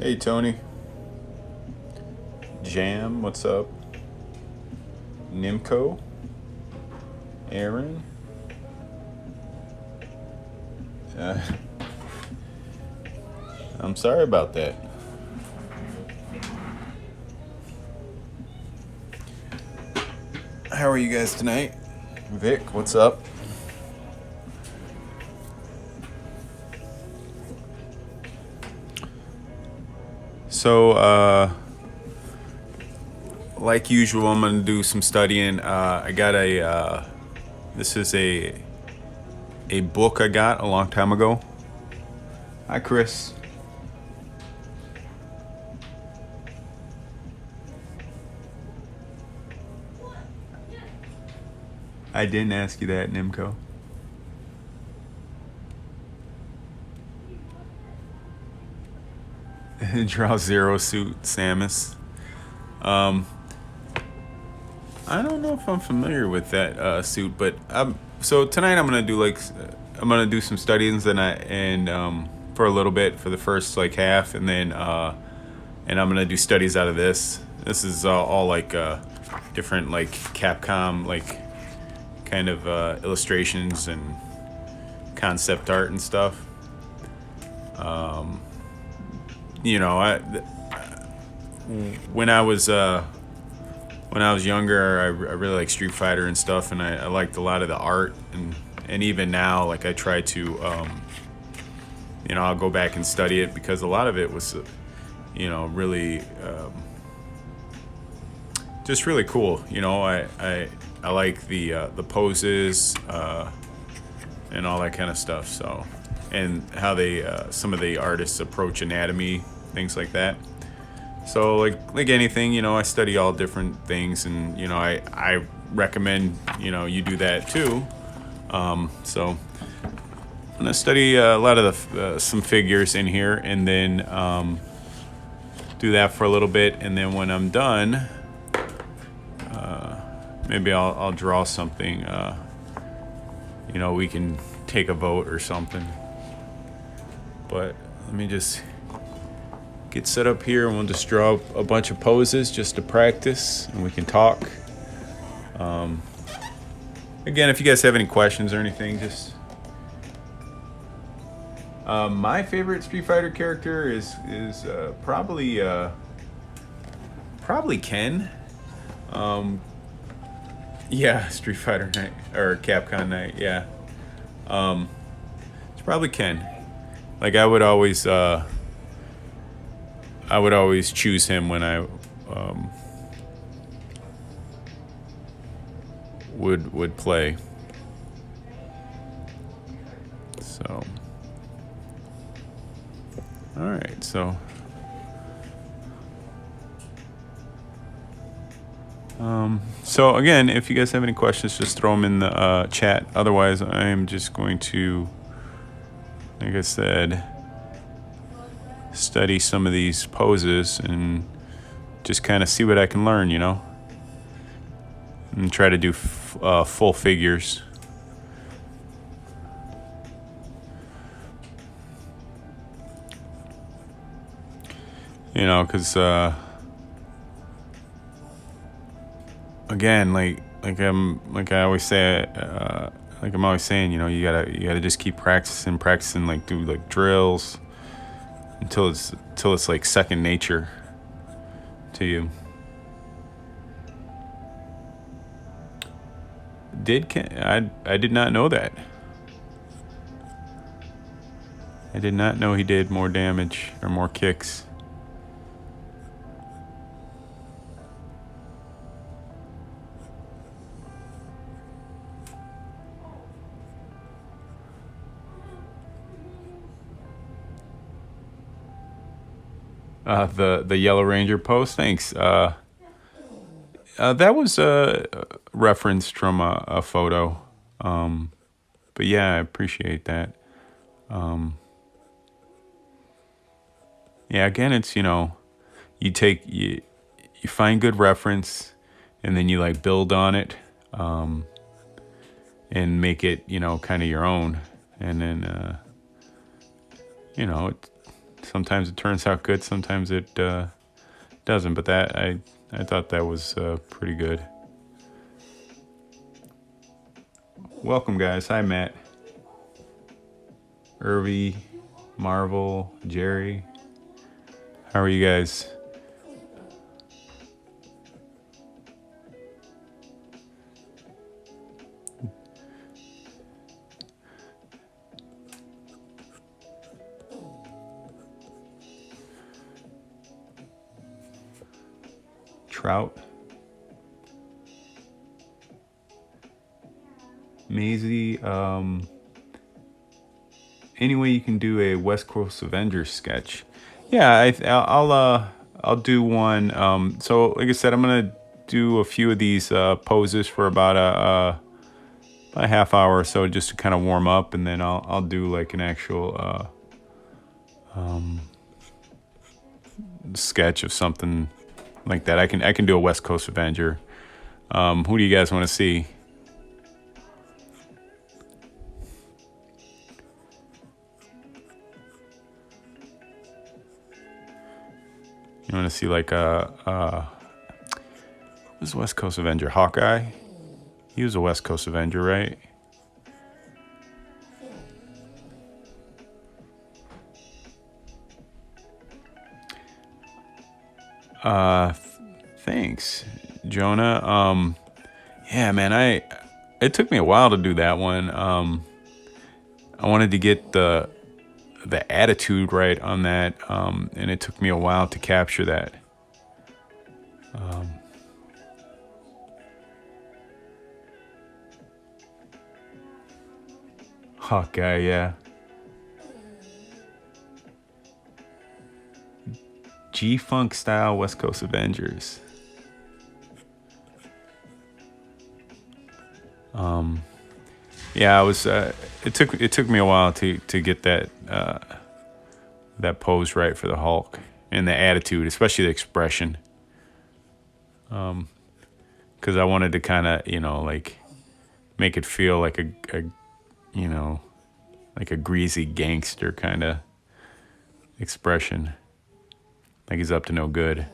Hey Tony, Jam, what's up? Nimco, Aaron. Uh, I'm sorry about that. How are you guys tonight? Vic, what's up? So, like usual, I'm gonna do some studying. I got this is a book I got a long time ago. Hi, Chris. I didn't ask you that, Nimco. Draw Zero Suit, Samus. Um, I don't know if I'm familiar with that suit, but so tonight I'm gonna do I'm gonna do some studies and for a little bit for the first like half, and I'm gonna do studies out of this. This is all like different like Capcom like kind of illustrations and concept art and stuff. You know, when I was when I was younger, I really liked Street Fighter and stuff, and I liked a lot of the art, and even now, like I try to, I'll go back and study it because a lot of it was, really just really cool. I like the poses and all that kind of stuff. So, and how they some of the artists approach anatomy, things like that. So like anything, I study all different things, and I recommend you do that too. So I'm gonna study a lot of the some figures in here, and then do that for a little bit, and then when I'm done, maybe I'll draw something. We can take a vote or something. But let me just get set up here, and we'll just draw a bunch of poses just to practice, and we can talk. Again, if you guys have any questions or anything, just my favorite Street Fighter character is probably Ken. Yeah, Street Fighter Night or Capcom Night. Yeah, it's probably Ken. Like I would always choose him when I would play. So, all right. So again, if you guys have any questions, just throw them in the chat. Otherwise, I am just going to, like I said, study some of these poses and just kind of see what I can learn, and try to do full figures. Because again, like I always say, like I'm always saying, you gotta just keep practicing, like do like drills until it's like second nature to you. I did not know that. I did not know he did more damage or more kicks. The Yellow Ranger post. Thanks. That was referenced from a photo. But yeah, I appreciate that. Yeah, again, it's you find good reference, and then you like build on it, and make it kind of your own, and then Sometimes it turns out good, sometimes it doesn't. But that I thought that was pretty good. Welcome, guys. Hi, Matt, Irby, Marvel, Jerry. How are you guys? Trout. Maisie. Any way you can do a West Coast Avengers sketch? Yeah, I'll do one. So like I said, I'm gonna do a few of these poses for about a half hour or so, just to kind of warm up, and then I'll do like an actual sketch of something like that. I can do a West Coast Avenger. Who do you guys want to see? You want to see like who's West Coast Avenger? Hawkeye. He was a West Coast Avenger, right? Thanks, Jonah. Yeah, man, it took me a while to do that one. I wanted to get the attitude right on that, and it took me a while to capture that. Hawkeye, yeah. G-Funk style West Coast Avengers. Yeah, I was. It took me a while to get that that pose right for the Hulk, and the attitude, especially the expression. Because I wanted to kind of, like make it feel like a like a greasy gangster kind of expression, like he's up to no good.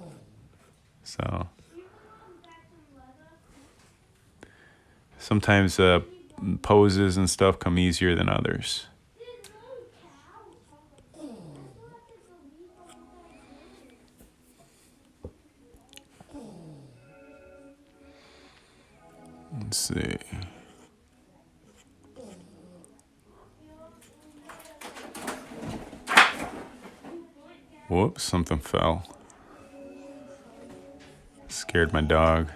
So sometimes poses and stuff come easier than others. Let's see. Whoops, something fell. Scared my dog.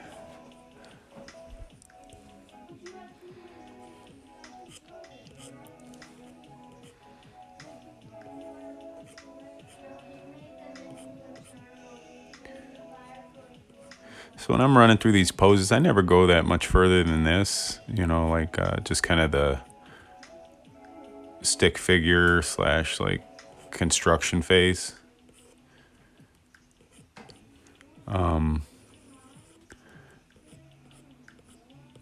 So when I'm running through these poses, I never go that much further than this, like just kind of the stick figure / like construction phase.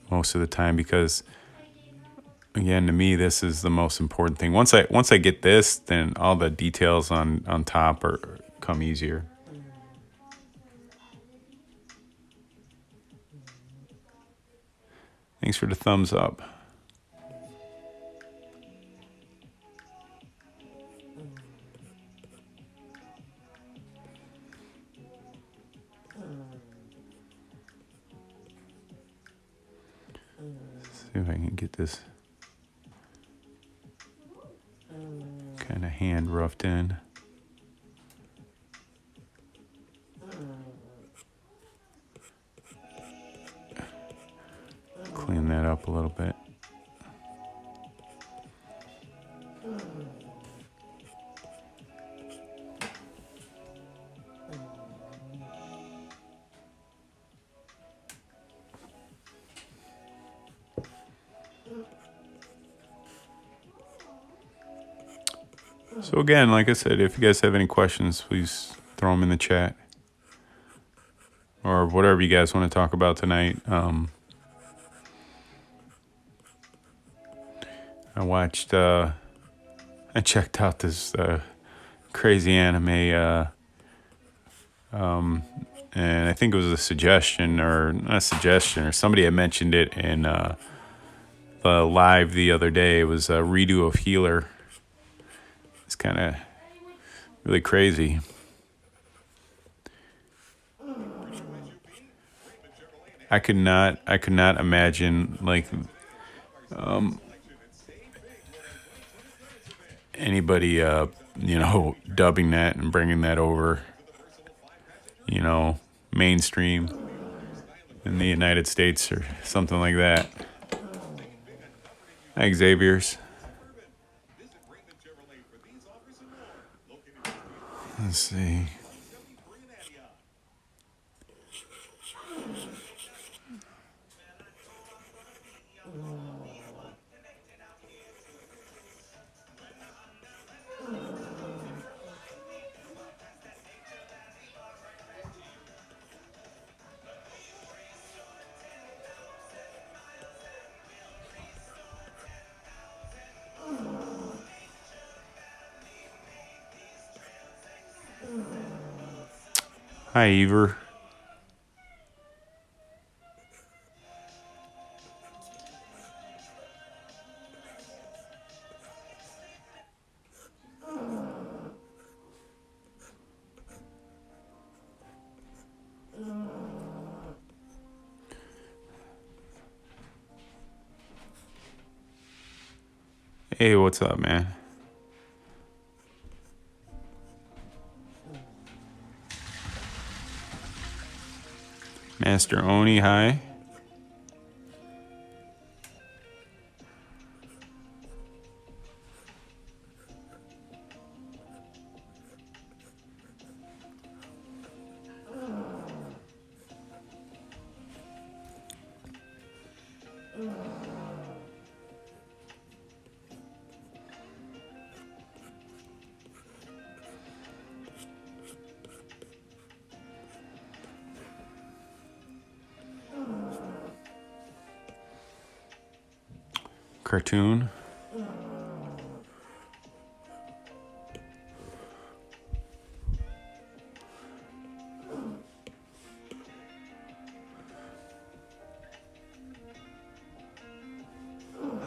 Most of the time, because again, to me, this is the most important thing. Once I get this, then all the details on top come easier. Thanks for the thumbs up. See if I can get this kind of hand roughed in. Clean that up a little bit. So again, like I said, if you guys have any questions, please throw them in the chat, or whatever you guys want to talk about tonight. I checked out this crazy anime, and I think it was a suggestion or not a suggestion, or somebody had mentioned it in the live the other day. It was a redo of Healer. It's kind of really crazy. I could not imagine like anybody dubbing that and bringing that over, mainstream in the United States or something like that. Hi, Xavier's. Let's see. Hi, Ever. Hey, what's up, man? Master Oni, hi. Cartoon.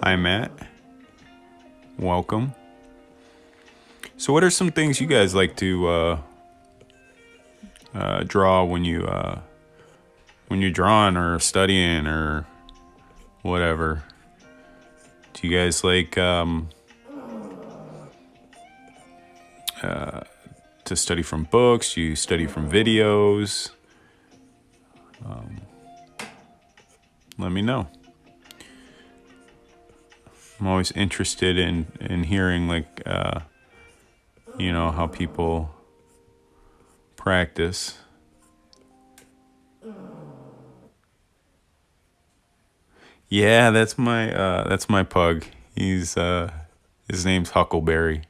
Hi, Matt. Welcome. So, what are some things you guys like to draw when you're drawing or studying or whatever? Do you guys like to study from books? Do you study from videos? Let me know. I'm always interested in hearing like how people practice. Yeah, that's my pug. He's his name's Huckleberry.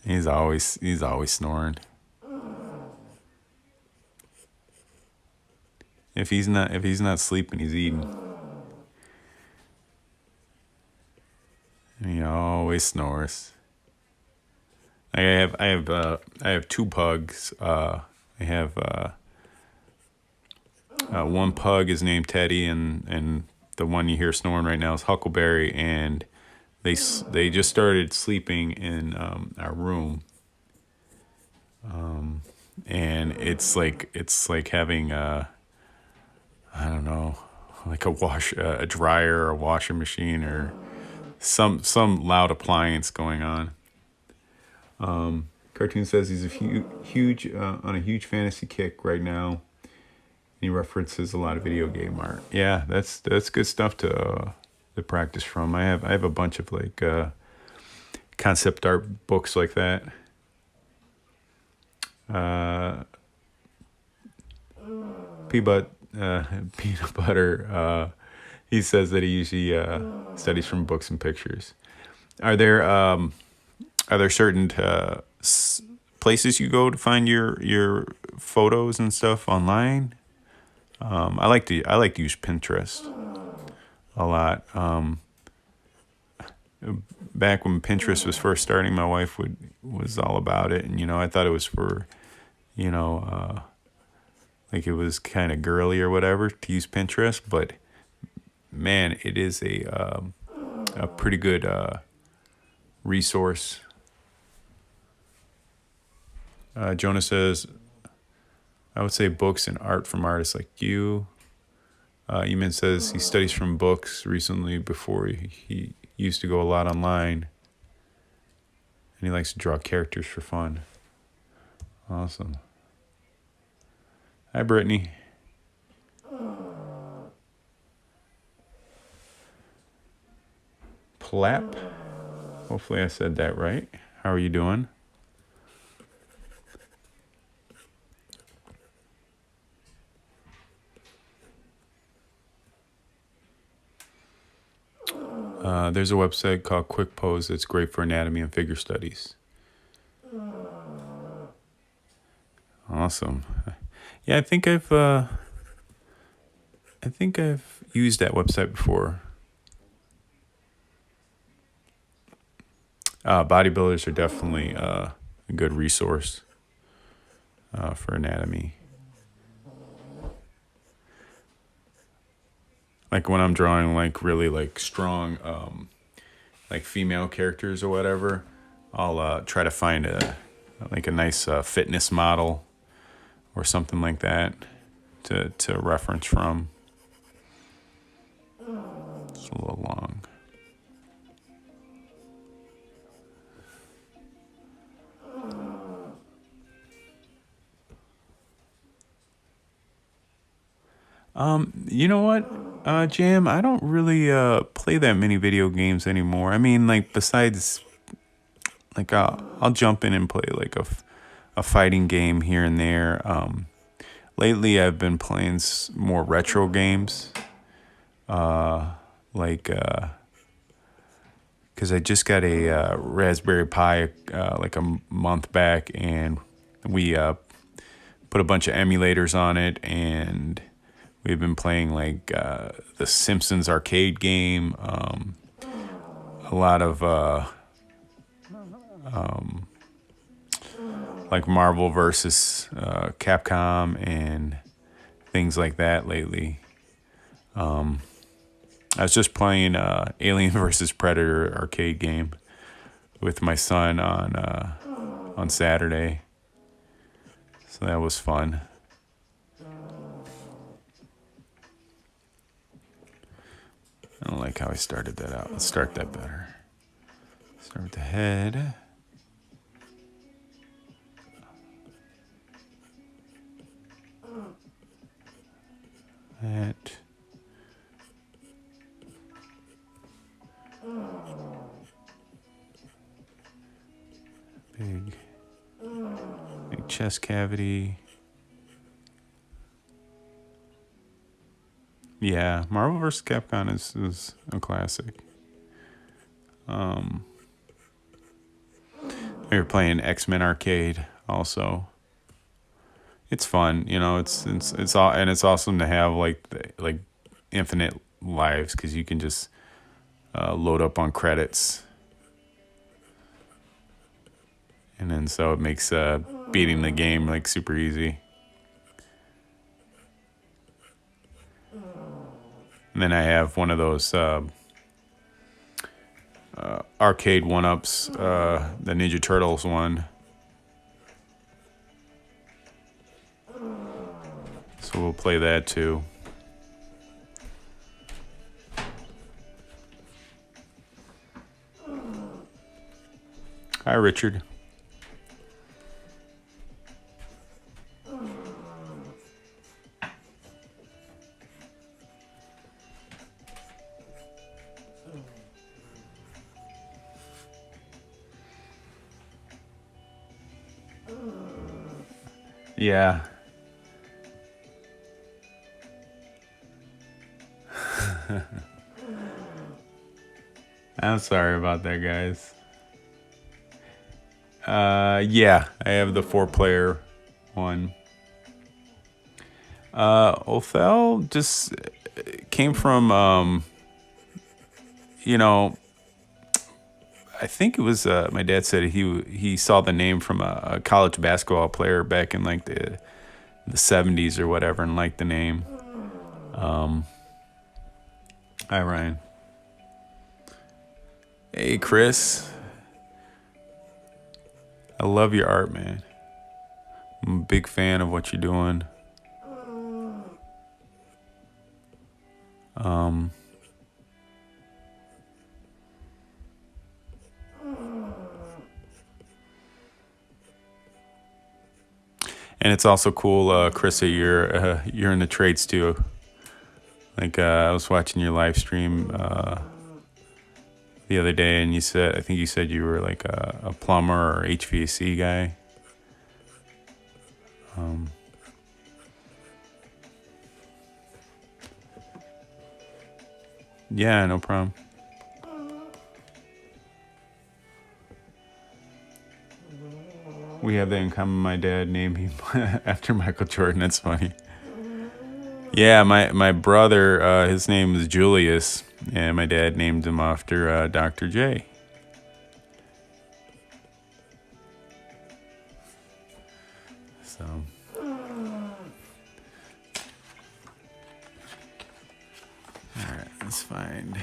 He's always snoring. If he's not sleeping, he's eating. And he always snores. I have two pugs. I have one pug is named Teddy, and the one you hear snoring right now is Huckleberry, and they just started sleeping in our room, and it's like having I don't know, like a dryer or a washing machine or some loud appliance going on. Cartoon says he's a huge on a huge fantasy kick right now. He references a lot of video game art. Yeah, that's good stuff to practice from. I have a bunch of like concept art books like that. Uh, peanut peanut butter. He says that he usually studies from books and pictures. Are there certain places you go to find your photos and stuff online? I like to use Pinterest a lot. back when Pinterest was first starting, my wife was all about it, and I thought it was for, you know, like it was kind of girly or whatever to use Pinterest, but man, it is a pretty good resource. Jonah says, I would say books and art from artists like you. Eamon says he studies from books recently before he used to go a lot online. And he likes to draw characters for fun. Awesome. Hi, Brittany. Plap. Hopefully I said that right. How are you doing? There's a website called Quick Pose that's great for anatomy and figure studies. Awesome. Yeah, I think I've used that website before. Bodybuilders are definitely a good resource for anatomy. Like when I'm drawing like really like strong like female characters or whatever, I'll try to find a nice fitness model or something like that to reference from. It's a little long. You know what, Jam? I don't really play that many video games anymore. I mean, like besides, like I'll jump in and play like a fighting game here and there. Lately I've been playing more retro games. Because I just got a Raspberry Pi like a month back, and we put a bunch of emulators on it, and we've been playing like the Simpsons arcade game, a lot of like Marvel versus Capcom and things like that lately. I was just playing Alien versus Predator arcade game with my son on Saturday, so that was fun. I don't like how I started that out. Let's start that better. Start with the head. That. Big chest cavity. Yeah, Marvel vs. Capcom is a classic. We were playing X-Men Arcade also. It's fun, it's all, and it's awesome to have like infinite lives, because you can just load up on credits, and then so it makes beating the game like super easy. And then I have one of those arcade one-ups, the Ninja Turtles one. So we'll play that too. Hi, Richard. Yeah. I'm sorry about that, guys. Yeah, I have the 4-player one. Othel just came from, I think it was my dad said he saw the name from a college basketball player back in like the 70s or whatever and liked the name. Hi Ryan. Hey Chris. I love your art, man. I'm a big fan of what you're doing. And it's also cool, Chris, that you're in the trades too. Like I was watching your live stream the other day, and I think you said you were like a plumber or HVAC guy. Yeah, no problem. We have that in common. My dad named me after Michael Jordan. That's funny. Yeah, my brother, his name is Julius, and my dad named him after Dr. J. So, all right, let's find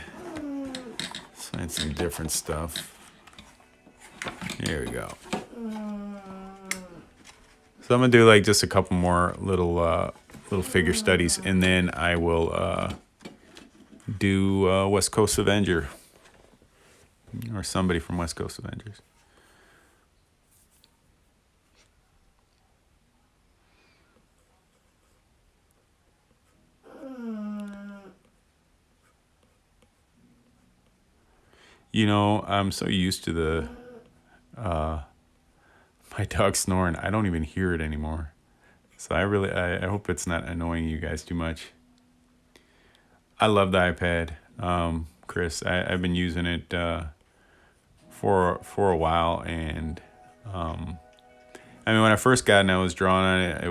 some different stuff. Here we go. So I'm gonna do like just a couple more little figure studies, and then I will do West Coast Avenger or somebody from West Coast Avengers. You know, I'm so used to my dog snoring. I don't even hear it anymore. So I hope it's not annoying you guys too much. I love the iPad, Chris. I've been using it for a while, and I mean, when I first got it and I was drawing on it,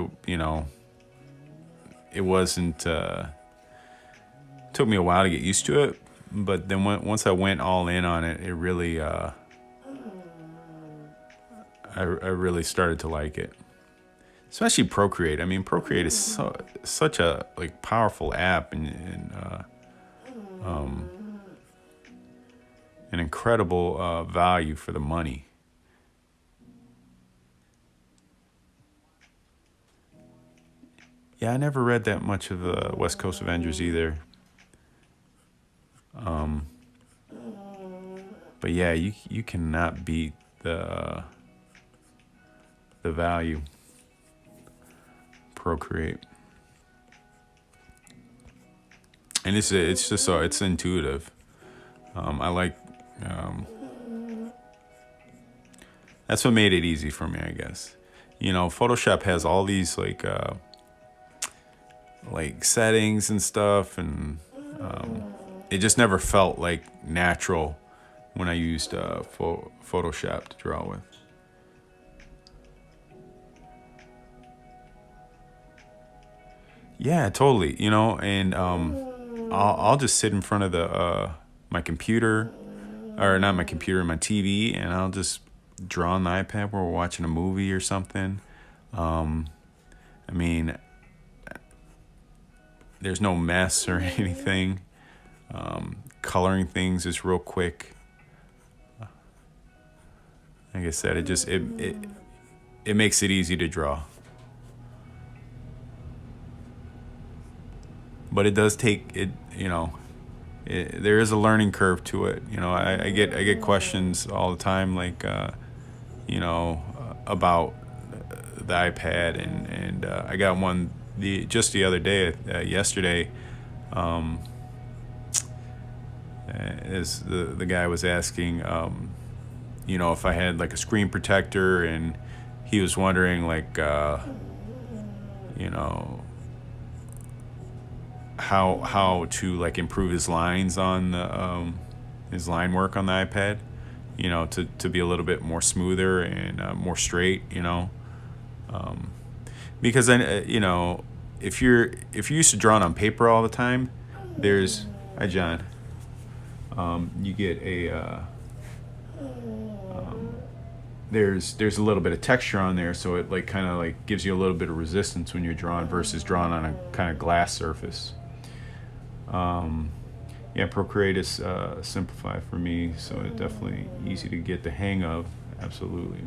it wasn't. Took me a while to get used to it, but then once I went all in on it, it really. I really started to like it, especially Procreate. I mean, Procreate is such a like powerful app and an incredible value for the money. Yeah, I never read that much of the West Coast Avengers either. But yeah, you cannot beat the value. Procreate. And it's just so it's intuitive. I like that's what made it easy for me, I guess. Photoshop has all these like settings and stuff, and it just never felt like natural when I used Photoshop to draw with. Yeah, totally. And I'll just sit in front of the my computer, or not my computer, my TV, and I'll just draw on the iPad while we're watching a movie or something. I mean, there's no mess or anything. Coloring things is real quick. Like I said, it makes it easy to draw. But it does take it. There is a learning curve to it. I get questions all the time, like about the iPad, and I got one just the other day, yesterday. As the guy was asking, if I had like a screen protector, and he was wondering like, how to like improve his lines on the his line work on the iPad, to be a little bit more smoother and more straight, because then if you're used to drawing on paper all the time, there's hi John, you get there's a little bit of texture on there, so it like kind of like gives you a little bit of resistance when you're drawing versus drawing on a kind of glass surface. Yeah, Procreate is simplified for me, so it's definitely easy to get the hang of. Absolutely.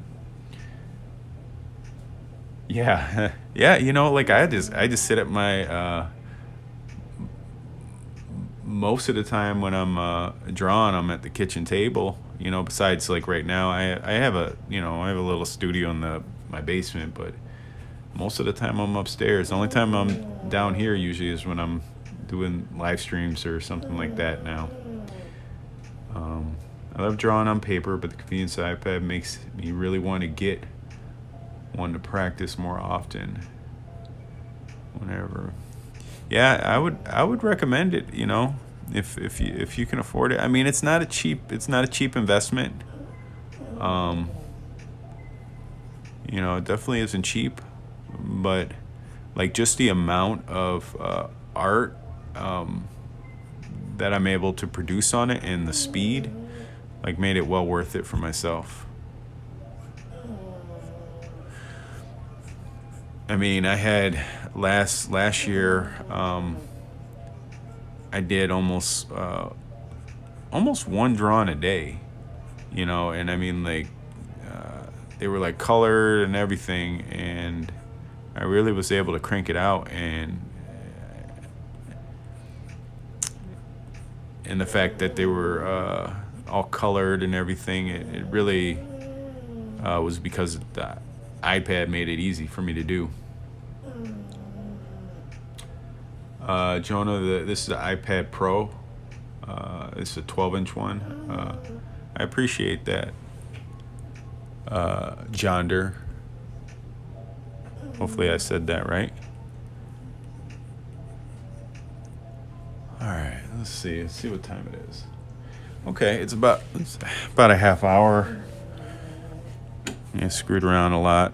Yeah, yeah. You know, like I just sit at my most of the time when I'm drawing, I'm at the kitchen table. You know, besides like right now, I have I have a little studio in the my basement, but most of the time I'm upstairs. The only time I'm down here usually is when I'm doing live streams or something like that now. I love drawing on paper, but the convenience of the iPad makes me really want to get one to practice more often. Whenever, yeah, I would recommend it. You know, if you can afford it. I mean, it's not a cheap investment. Um, it definitely isn't cheap, but like just the amount of art that I'm able to produce on it and the speed, like made it well worth it for myself. I mean, I had last year. I did almost one drawing a day. And I mean like they were like colored and everything, and I really was able to crank it out, and the fact that they were all colored and everything, it really was because the iPad made it easy for me to do. Jonah, this is the iPad Pro. It's a 12-inch one. I appreciate that, Jonder. Hopefully I said that right. All right, let's see. Let's see what time it is. Okay, it's about a half hour. I screwed around a lot.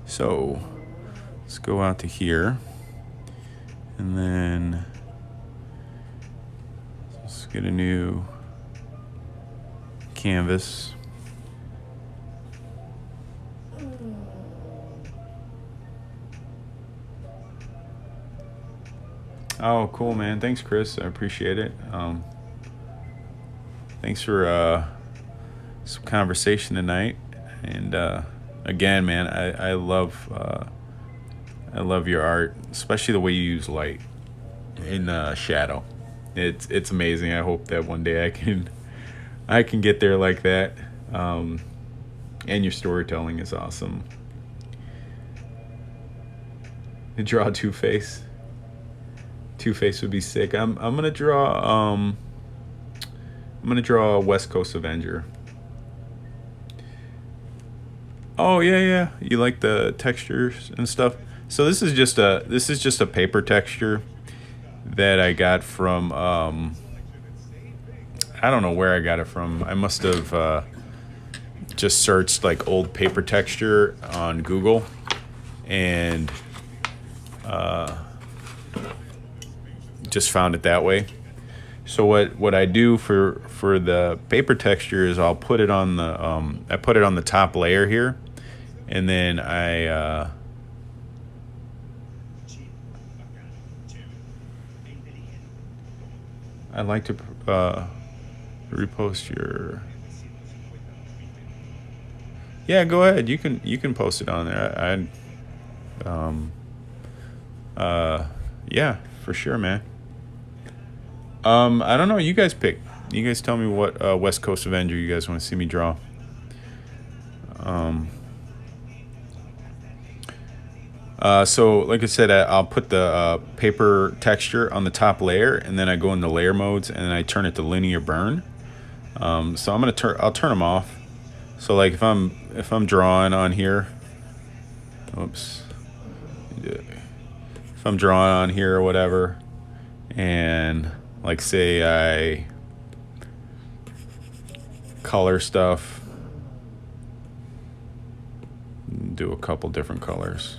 So let's go out to here, and then let's get a new canvas. Oh, cool, man. Thanks, Chris. I appreciate it. Thanks for some conversation tonight. And again, man, I love your art, especially the way you use light in shadow. It's amazing. I hope that one day I can get there like that. And your storytelling is awesome. You draw Two-Face. Two-Face would be sick. I'm gonna draw a West Coast Avenger. Oh yeah. You like the textures and stuff. So this is just a paper texture that I got from I don't know where I got it from. I must have just searched like old paper texture on Google, and just found it that way. So what I do for the paper texture is I'll put it on the top layer here, and then I like to repost your. Yeah, go ahead. You can post it on there. Yeah, for sure, man. I don't know. You guys pick. You guys tell me what West Coast Avenger you guys want to see me draw. So like I said, I'll put the paper texture on the top layer, and then I go into layer modes, and then I turn it to linear burn. So I'll turn them off. So like if I'm drawing on here, oops, if I'm drawing on here or whatever, and like say I color stuff, do a couple different colors.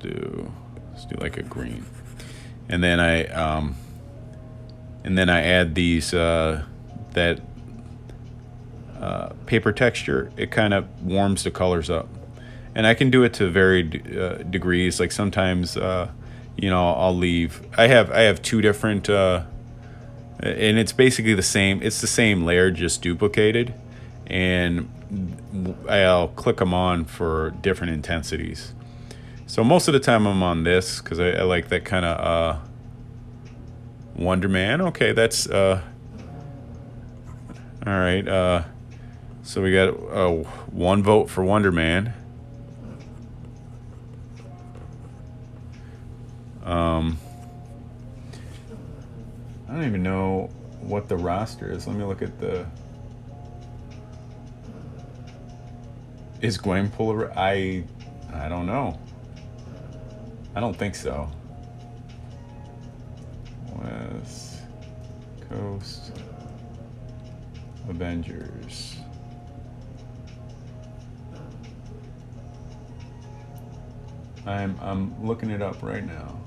Let's do like a green, and then I and then I add these that paper texture. It kind of warms the colors up, and I can do it to varied degrees. Like sometimes, I'll leave. I have two different, and it's basically the same. It's the same layer, just duplicated, and I'll click them on for different intensities. So most of the time I'm on this because I like that kind of Wonder Man. Okay, that's all right. So we got one vote for Wonder Man. I don't even know what the roster is. Let me look at the. Is Gwen Puller? I don't know. I don't think so. West Coast Avengers. I'm looking it up right now.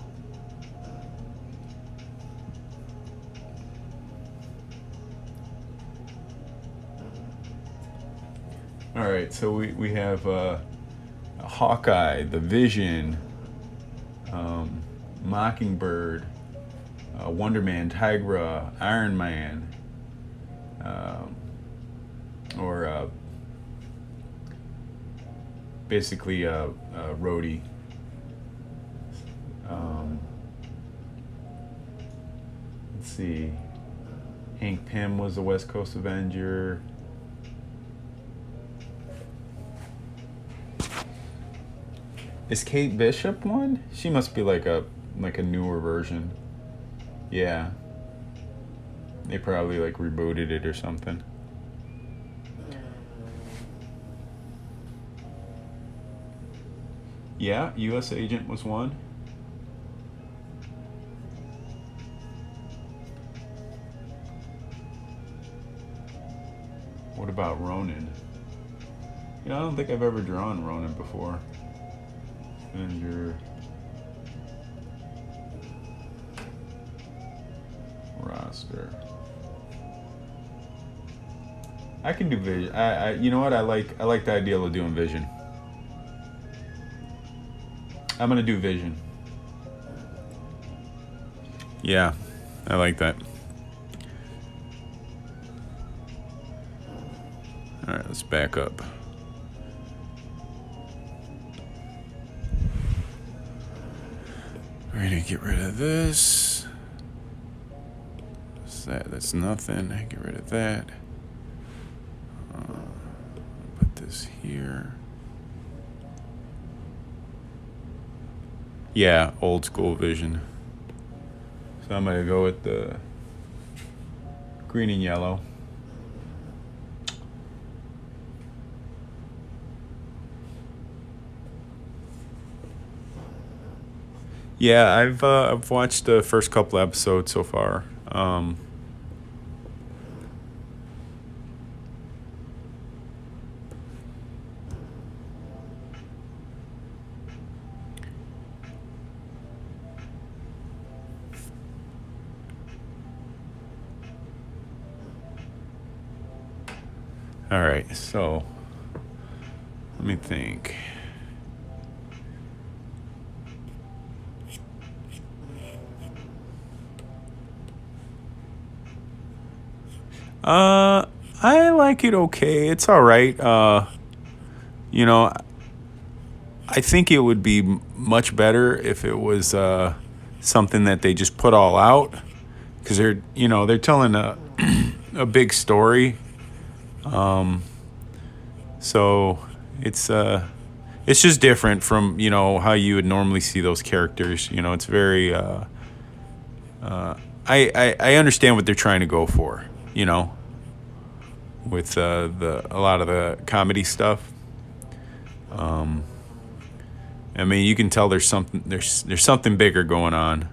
All right, so we have Hawkeye, The Vision, Mockingbird, Wonder Man, Tigra, Iron Man, or basically Rhodey. Let's see. Hank Pym was the West Coast Avenger. Is Kate Bishop one? She must be like a newer version. Yeah. They probably like rebooted it or something. Yeah, US Agent was one. What about Ronin? I don't think I've ever drawn Ronin before. Avenger roster. I can do Vision. You know what? I like the idea of doing Vision. I'm gonna do Vision. Yeah, I like that. All right, let's back up. We're gonna get rid of this. What's that? That's nothing. Get rid of that. Put this here. Yeah, old school Vision. So I'm gonna go with the green and yellow. Yeah, I've watched the first couple episodes so far. All right, so let me think. I like it okay. It's all right. You know, I think it would be much better if it was something that they just put all out, because they're telling a a big story. So it's just different from how you would normally see those characters. It's very I understand what they're trying to go for. With a lot of the comedy stuff. I mean, you can tell there's something bigger going on.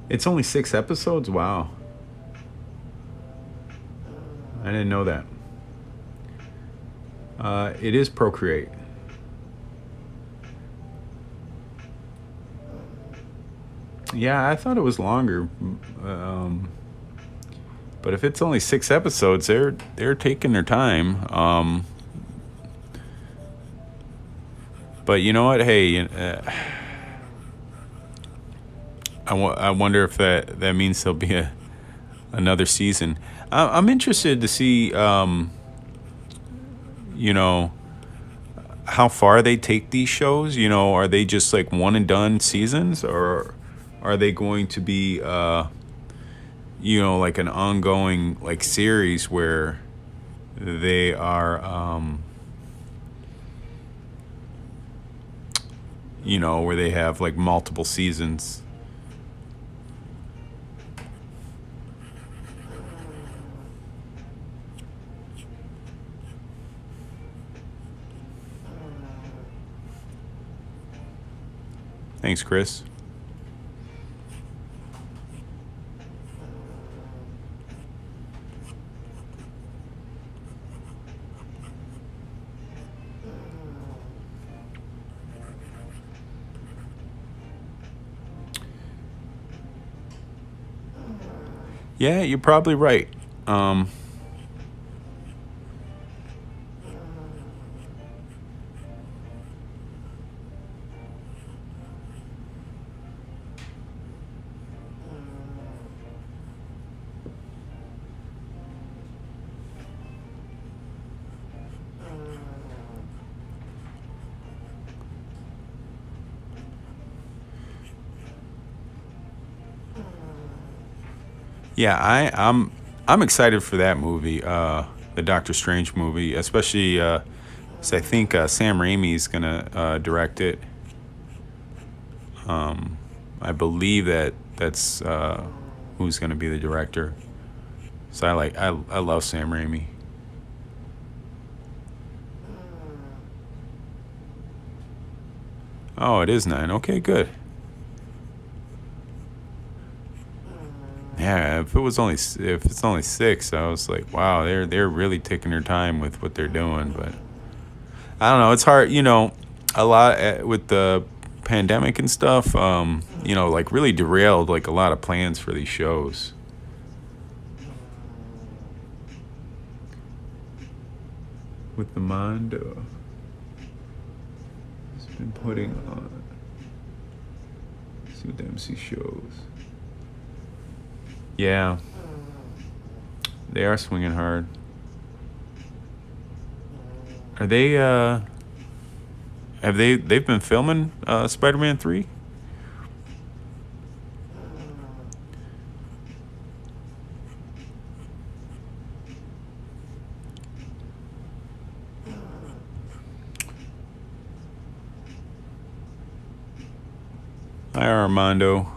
It's only 6 episodes? Wow. I didn't know that. It is Procreate. Yeah, I thought it was longer. Um, but if it's only 6 episodes, they're taking their time. But you know what? Hey, I wonder if that means there'll be another season. I'm interested to see, you know, how far they take these shows. You know, are they just like one and done seasons, or are they going to be, you know, like an ongoing like series where they are, you know, where they have like multiple seasons? Thanks, Chris. Yeah, you're probably right. Um, yeah, I'm excited for that movie, the Doctor Strange movie, especially 'cause I think Sam Raimi's gonna direct it. I believe that's who's gonna be the director. So I love Sam Raimi. Oh, it is 9. Okay, good. Yeah, if it's only 6, I was like, wow, they're really taking their time with what they're doing. But I don't know, it's hard, you know, a lot with the pandemic and stuff. You know, like really derailed like a lot of plans for these shows. With the Mondo, it's been putting on. See what the MC shows. Yeah, they are swinging hard. Are they? Have they've been filming Spider-Man 3? Hi, Armando.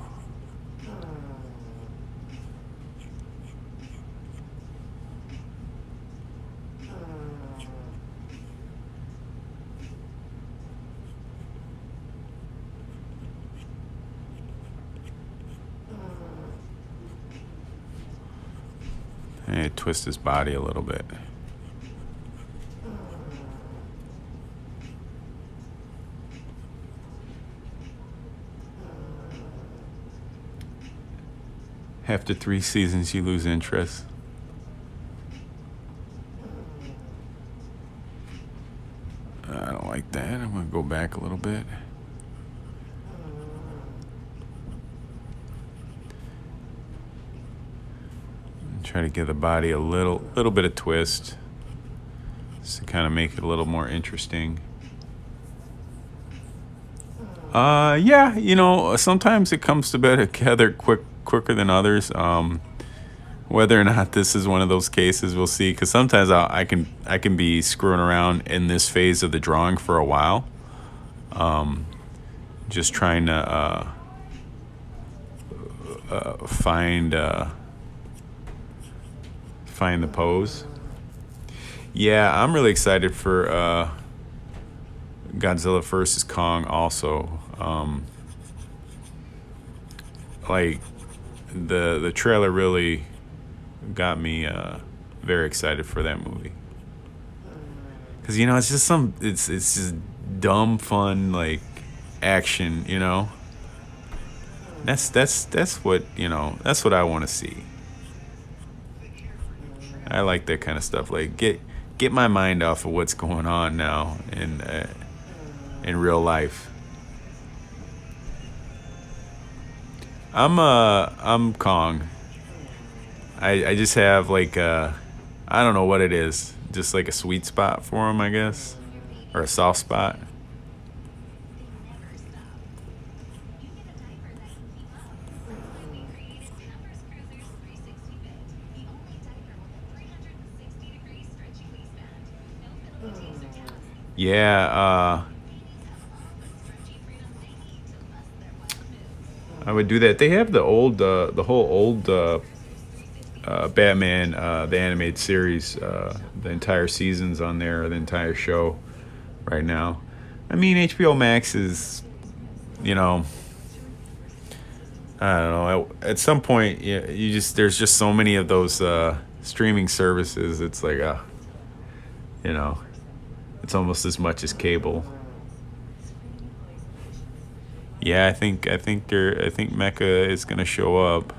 Hey, twist his body a little bit. After 3 seasons, you lose interest. I don't like that. I'm gonna go back a little bit. And try to give the body a little bit of twist, just to kind of make it a little more interesting. Yeah, you know, sometimes it comes together quicker than others. Whether or not this is one of those cases, we'll see. Because sometimes I can be screwing around in this phase of the drawing for a while, just trying to find the pose. Yeah, I'm really excited for Godzilla versus Kong. Also, like the trailer really got me very excited for that movie. Cause it's just it's just dumb fun like action. That's what that's what I want to see. I like that kind of stuff. Like get my mind off of what's going on now in real life. I'm Kong. I just have like I don't know what it is. Just like a sweet spot for him, I guess, or a soft spot. Yeah, I would do that. They have the whole old Batman, the animated series, the entire season's on there, the entire show right now. I mean, HBO Max is, you know, I don't know. At some point, you just there's just so many of those streaming services. It's like you know, it's almost as much as cable. Yeah, I think Mecha is gonna show up.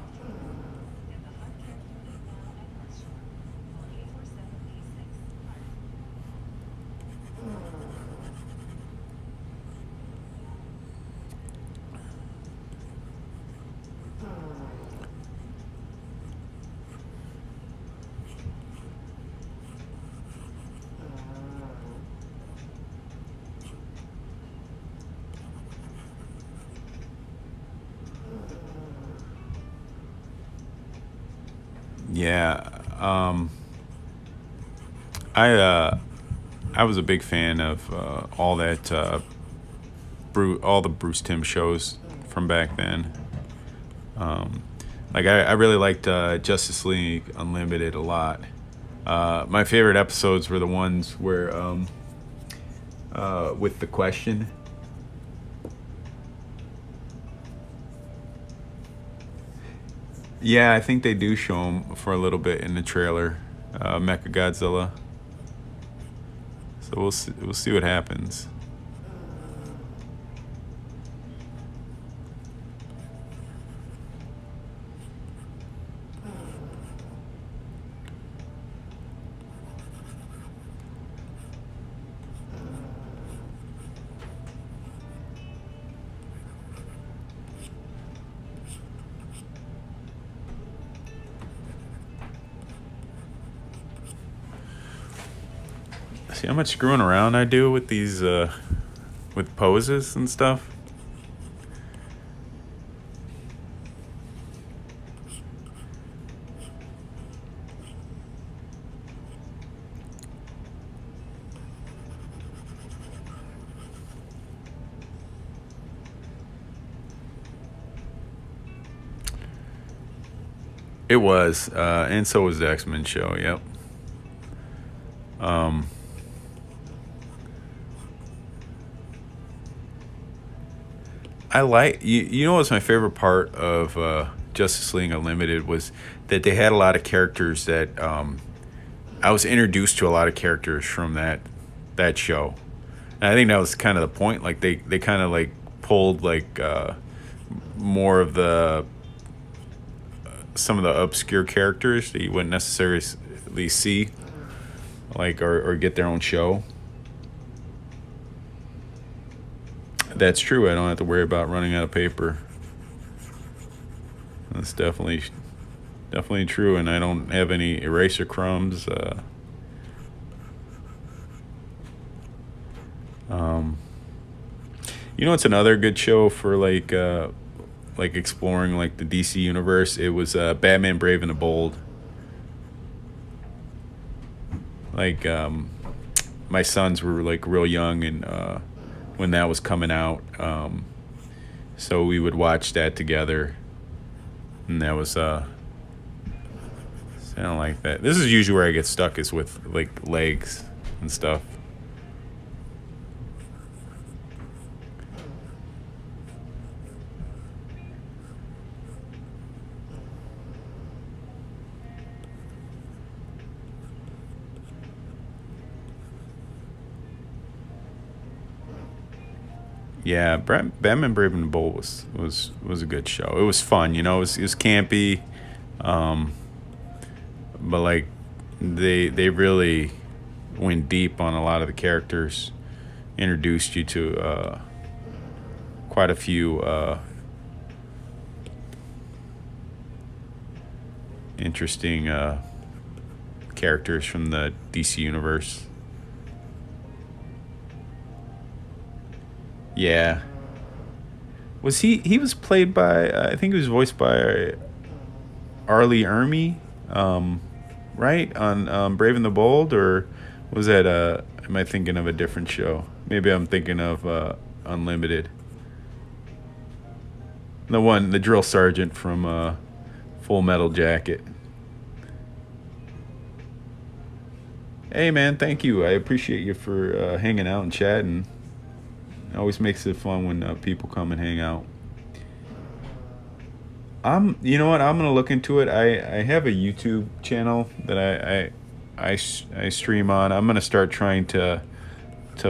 Yeah, I was a big fan of all that all the Bruce Timm shows from back then. Like I really liked Justice League Unlimited a lot. My favorite episodes were the ones where with the Question. Yeah, I think they do show him for a little bit in the trailer, Mecha Godzilla. So we'll see what happens. See how much screwing around I do with these with poses and stuff. It was, and so was the X-Men show. Yep. Um, I like you. You know what's my favorite part of Justice League Unlimited was that they had a lot of characters that I was introduced to a lot of characters from that show. And I think that was kind of the point. Like they kind of like pulled like more of the some of the obscure characters that you wouldn't necessarily see, like or get their own show. That's true. I don't have to worry about running out of paper. That's definitely true, and I don't have any eraser crumbs. Um, it's another good show for like exploring like the DC universe. It was Batman Brave and the Bold. Like my sons were like real young and when that was coming out, so we would watch that together, and that was I don't like that. This is usually where I get stuck is with like legs and stuff. Yeah, Batman Brave and the Bold was a good show. It was fun, you know. It was campy, but like they really went deep on a lot of the characters, introduced you to quite a few interesting characters from the DC universe. Yeah, was he was played by I think he was voiced by Arlie Ermy, right on Brave and the Bold, or was that am I thinking of a different show? Maybe I'm thinking of Unlimited. The drill sergeant from Full Metal Jacket. Hey man, thank you. I appreciate you for hanging out and chatting. It always makes it fun when people come and hang out. You know what? I'm gonna look into it. I have a YouTube channel that I stream on. I'm gonna start trying to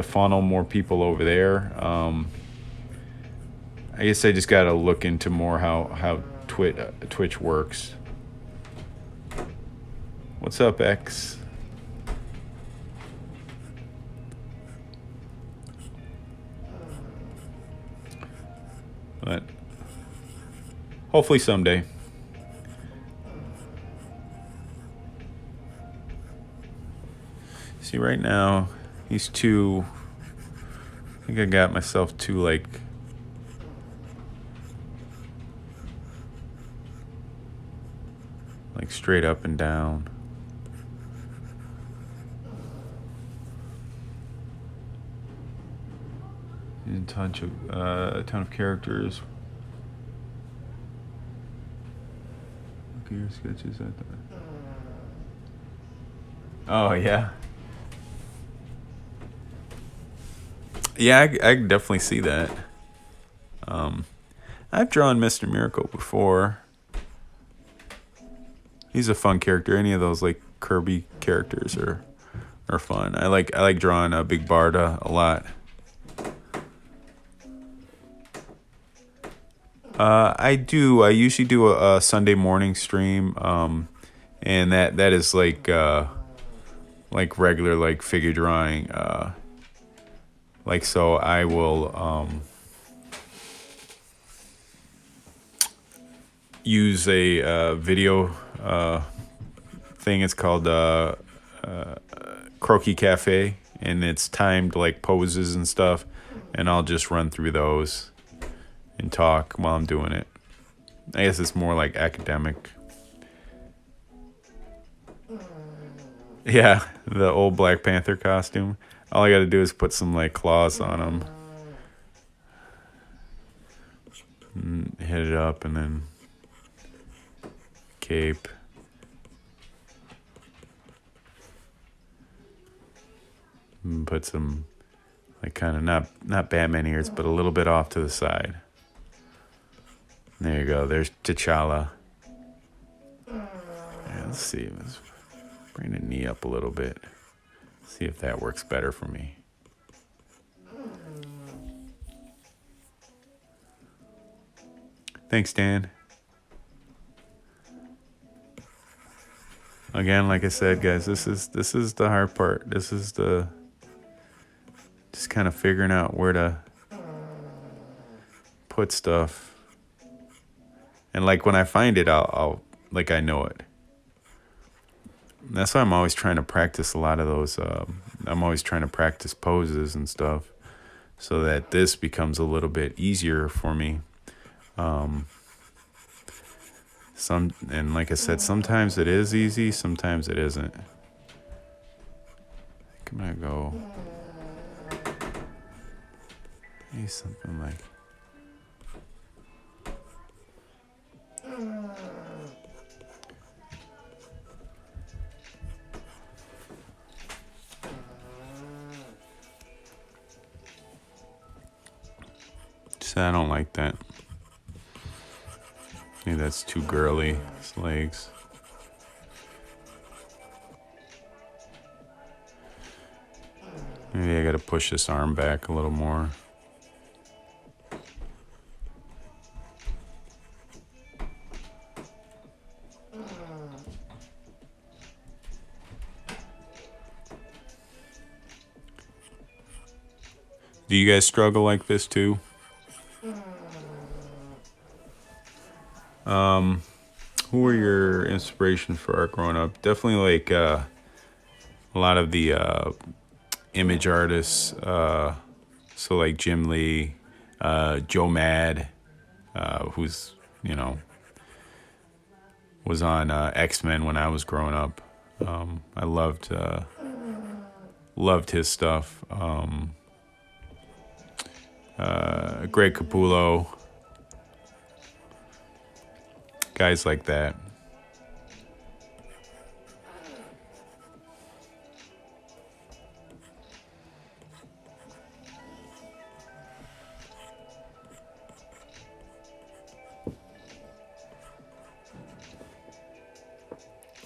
funnel more people over there. I guess I just gotta look into more how Twitch works. What's up, X? But hopefully someday. See, right now he's too. I think I got myself too like. Like straight up and down. In touch of a ton of characters. Look at your sketches at that. Oh yeah. Yeah, I can definitely see that. I've drawn Mr. Miracle before. He's a fun character. Any of those like Kirby characters are fun. I like drawing Big Barda a lot. I do. I usually do a Sunday morning stream, and that is like regular like figure drawing. Like so, I will use a video thing. It's called Croquis Cafe, and it's timed like poses and stuff, and I'll just run through those and talk while I'm doing it. I guess it's more like academic. Yeah, the old Black Panther costume. All I gotta do is put some like claws on him, and hit it up, and then cape. And put some like kind of not Batman ears, but a little bit off to the side. There you go. There's T'Challa. Yeah, let's see. Let's bring the knee up a little bit. See if that works better for me. Thanks, Dan. Again, like I said, guys, this is the hard part. This is the just kind of figuring out where to put stuff. And like when I find it, I'll like I know it. That's why I'm always trying to practice a lot of those. I'm always trying to practice poses and stuff, so that this becomes a little bit easier for me. And like I said, sometimes it is easy, sometimes it isn't. I think I'm gonna go maybe something like. I don't like that. Maybe that's too girly. His legs. Maybe I gotta push this arm back a little more. Do you guys struggle like this too? Who were your inspiration for art growing up? Definitely like a lot of the image artists. So like Jim Lee, Joe Mad, who's was on X-Men when I was growing up. I loved his stuff. Greg Capullo, guys like that.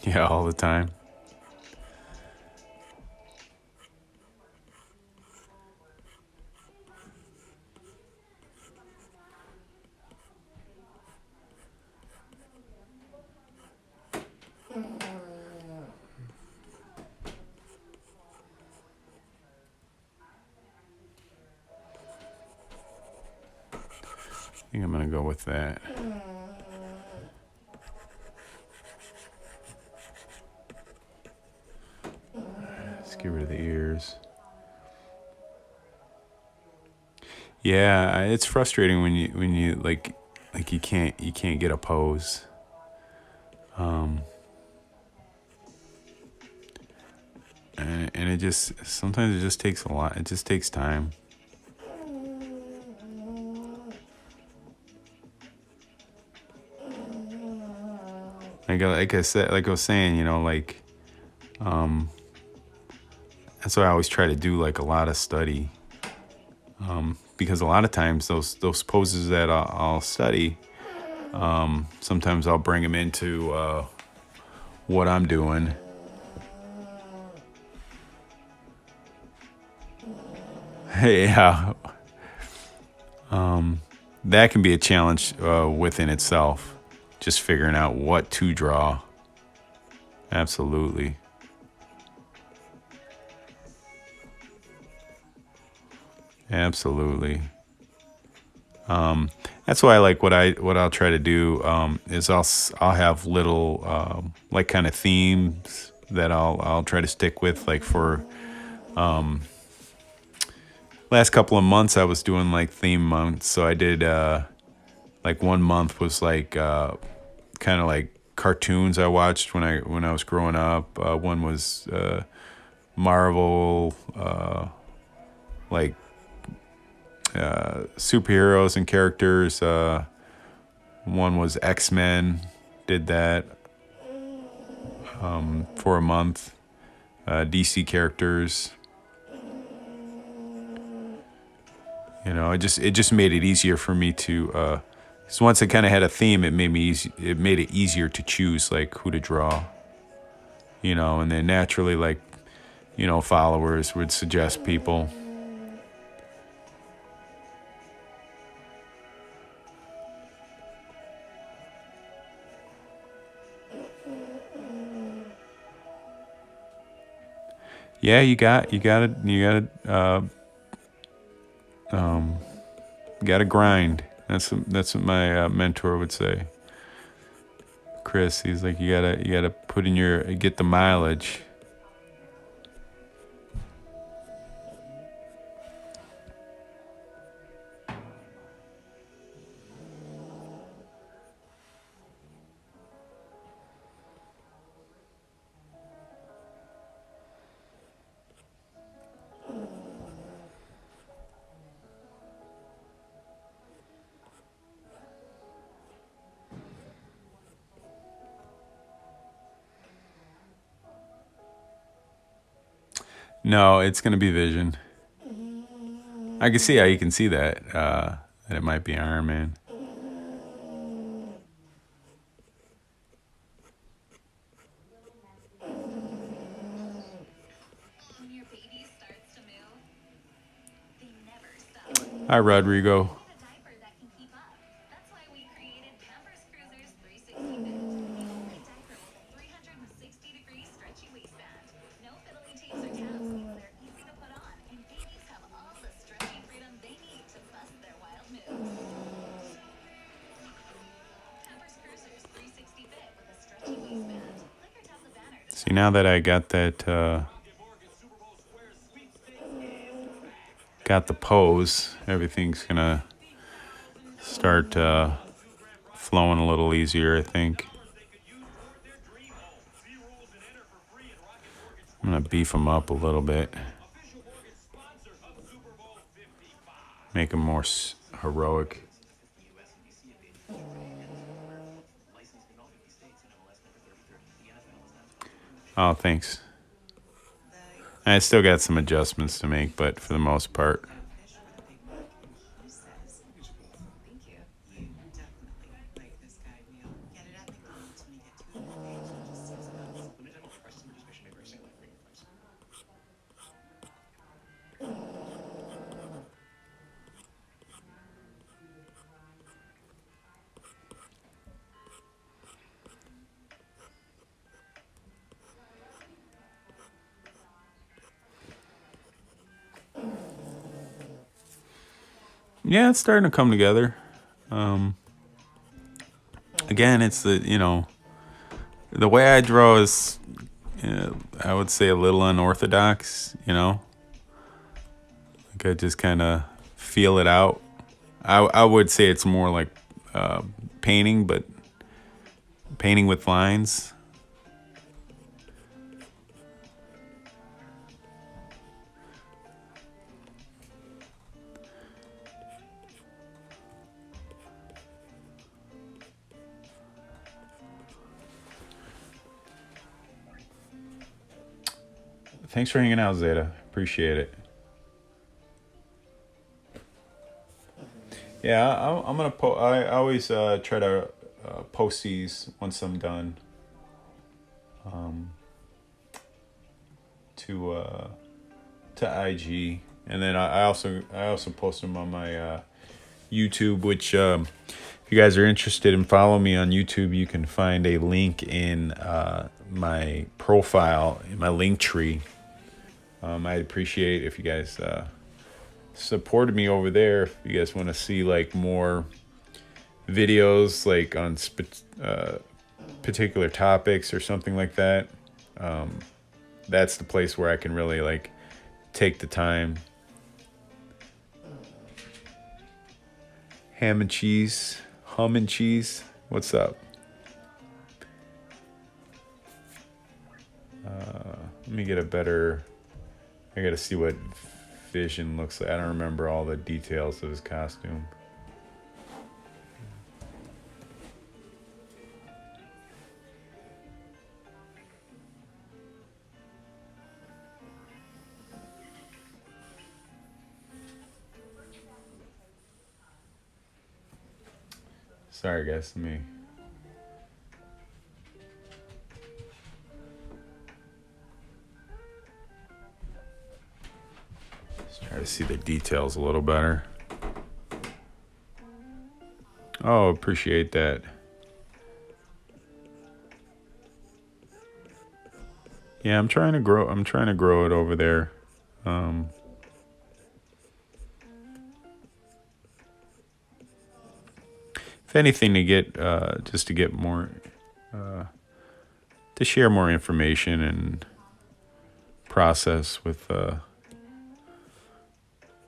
Yeah, all the time. I think I'm gonna go with that. Let's get rid of the ears. Yeah, it's frustrating when you like you can't get a pose. And it just sometimes it just takes a lot. It just takes time. Like I said, like I was saying, that's why I always try to do like a lot of study, because a lot of times those poses that I'll study, sometimes I'll bring them into what I'm doing. Yeah, that can be a challenge within itself, just figuring out what to draw. Absolutely. Absolutely. That's why I like what I'll try to do is I'll have little like kind of themes that I'll try to stick with. Like for last couple of months, I was doing like theme months. So I did like one month was like kind of like cartoons I watched when I was growing up. One was Marvel, like superheroes and characters. One was X-Men. Did that for a month. DC characters. It just made it easier for me to. So once I kind of had a theme, it made me easy. It made it easier to choose like who to draw. And then naturally, like, followers would suggest people. Yeah, you gotta grind. That's what my mentor would say. Chris, he's like, you gotta put in get the mileage. No, it's gonna be Vision. I can see how you can see that it might be Iron Man. Hi, Rodrigo. See, now that I got that, got the pose, everything's gonna start flowing a little easier, I think. I'm gonna beef them up a little bit, make them more heroic. Oh, thanks. I still got some adjustments to make, but for the most part. Yeah, it's starting to come together. Again, it's the way I draw is, I would say, a little unorthodox. Like I just kind of feel it out. I would say it's more like painting, but painting with lines. Thanks for hanging out, Zeta. Appreciate it. Yeah, I'm gonna I always try to post these once I'm done to IG, and then I also post them on my YouTube. Which, if you guys are interested in following me on YouTube, you can find a link in my profile in my link tree. I'd appreciate if you guys supported me over there. If you guys want to see like more videos like on particular topics or something like that, that's the place where I can really like take the time. Ham and cheese, hum and cheese. What's up? Let me get a better. I gotta see what Vision looks like. I don't remember all the details of his costume. Sorry, guys. Let me. Let's try to see the details a little better. Oh, appreciate that. Yeah, I'm trying to grow. I'm trying to grow it over there. If anything, to get just to get more, to share more information and process with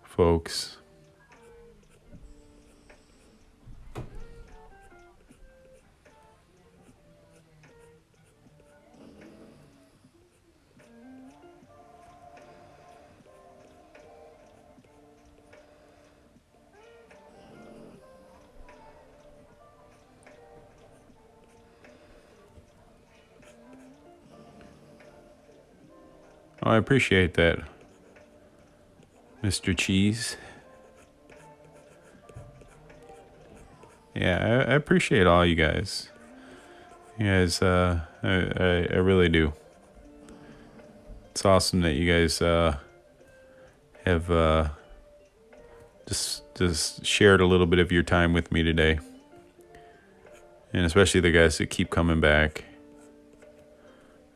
folks. Oh, I appreciate that, Mr. Cheese. Yeah, I appreciate all you guys. You guys, I really do. It's awesome that you guys have just shared a little bit of your time with me today, and especially the guys that keep coming back.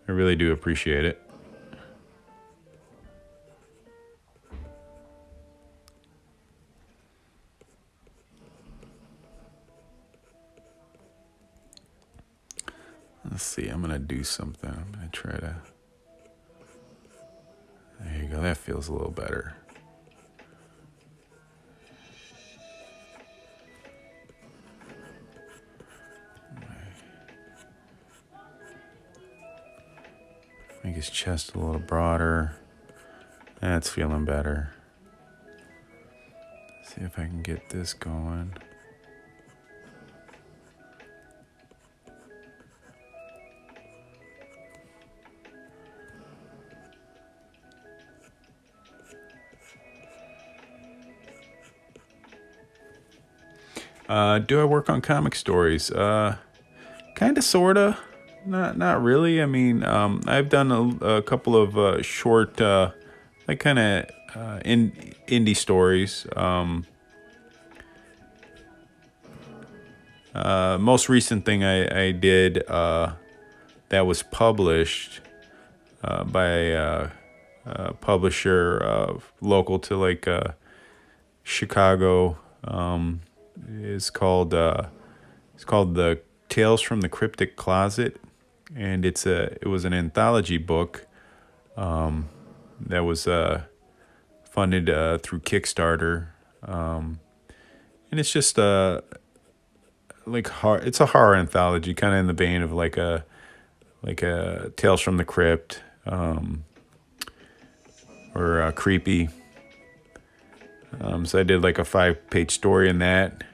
I really do appreciate it. Let's see, I'm gonna do something. I'm gonna try to. There you go. That feels a little better. Make his chest a little broader. That's feeling better. See if I can get this going. Do I work on comic stories? Kind of, sorta. Not really. I mean, I've done a couple of short, like kind of indie stories. Most recent thing I did that was published by a publisher local to like Chicago. Is called it's called the Tales from the Cryptic Closet, and it was an anthology book that was funded through Kickstarter, and it's just like it's a horror anthology, kind of in the vein of like a Tales from the Crypt or Creepy. So I did like a 5-page story in that.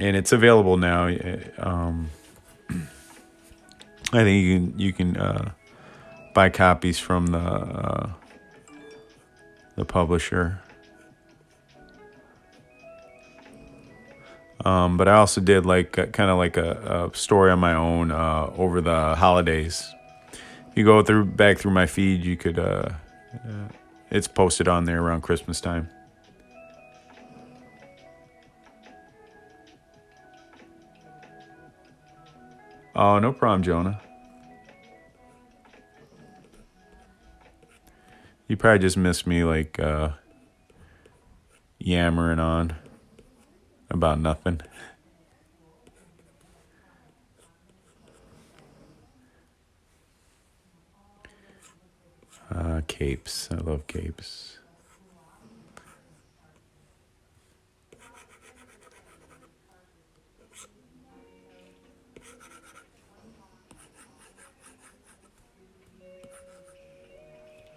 And it's available now. I think you can buy copies from the publisher. But I also did like kind of like a story on my own over the holidays. If you go back through my feed, you could. It's posted on there around Christmas time. Oh, no problem, Jonah. You probably just missed me like yammering on about nothing. Capes. I love capes.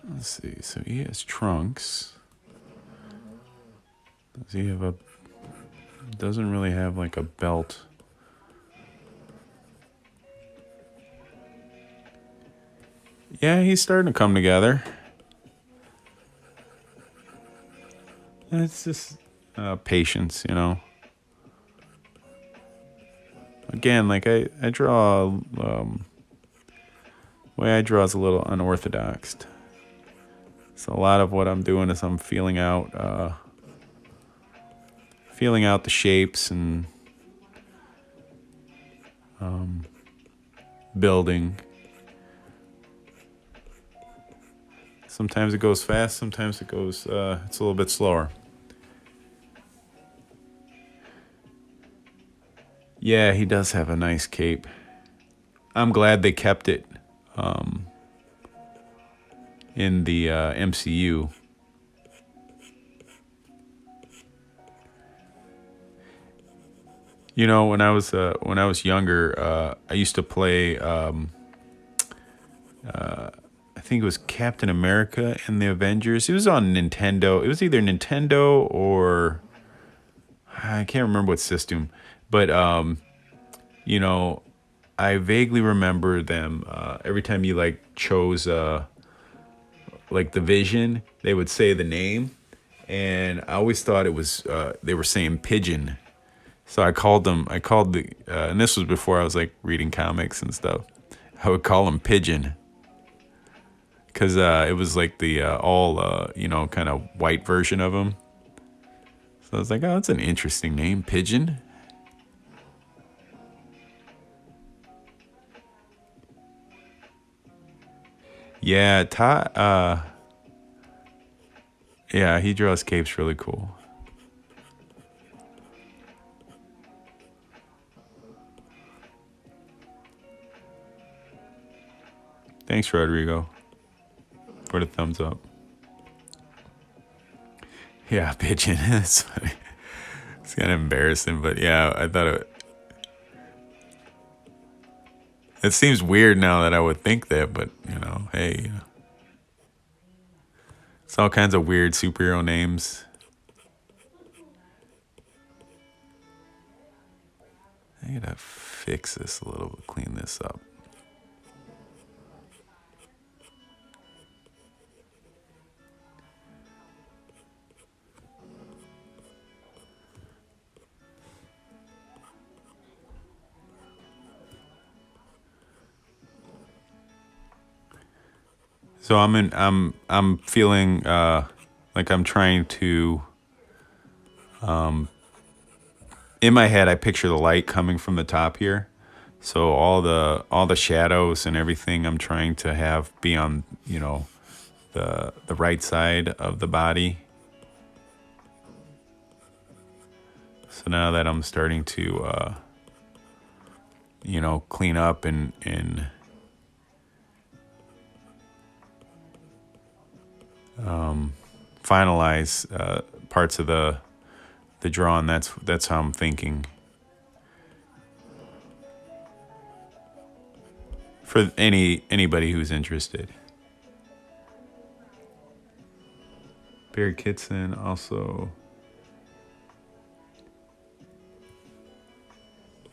Let's see. So he has trunks. Does he have doesn't really have like a belt. Yeah, he's starting to come together. It's just patience, you know. Again, like I draw, the way I draw is a little unorthodox. So a lot of what I'm doing is I'm feeling out the shapes and building. Sometimes it goes fast, sometimes it's a little bit slower. Yeah, he does have a nice cape. I'm glad they kept it in the MCU. You know, when I was younger, I used to play. I think it was Captain America and the Avengers. It was on Nintendo. It was either Nintendo or I can't remember what system. But you know, I vaguely remember them. Every time you like chose like the Vision, they would say the name, and I always thought it was they were saying Pigeon. So I called and this was before I was like reading comics and stuff. I would call them Pigeon. Because it was like the all, you know, kind of white version of him. So I was like, oh, that's an interesting name, Pigeon. Yeah, yeah, he draws capes really cool. Thanks, Rodrigo, for the thumbs up. Yeah, pigeon. That's funny. It's kind of embarrassing, but yeah, I thought it seems weird now that I would think that, but hey, it's all kinds of weird superhero names. I gotta fix this a little bit, clean this up. So I'm feeling like I'm trying to in my head I picture the light coming from the top here. So all the shadows and everything I'm trying to have be on, the right side of the body. So now that I'm starting to clean up and finalize parts of the drawing. That's how I'm thinking. For anybody who's interested. Barry Kitson also.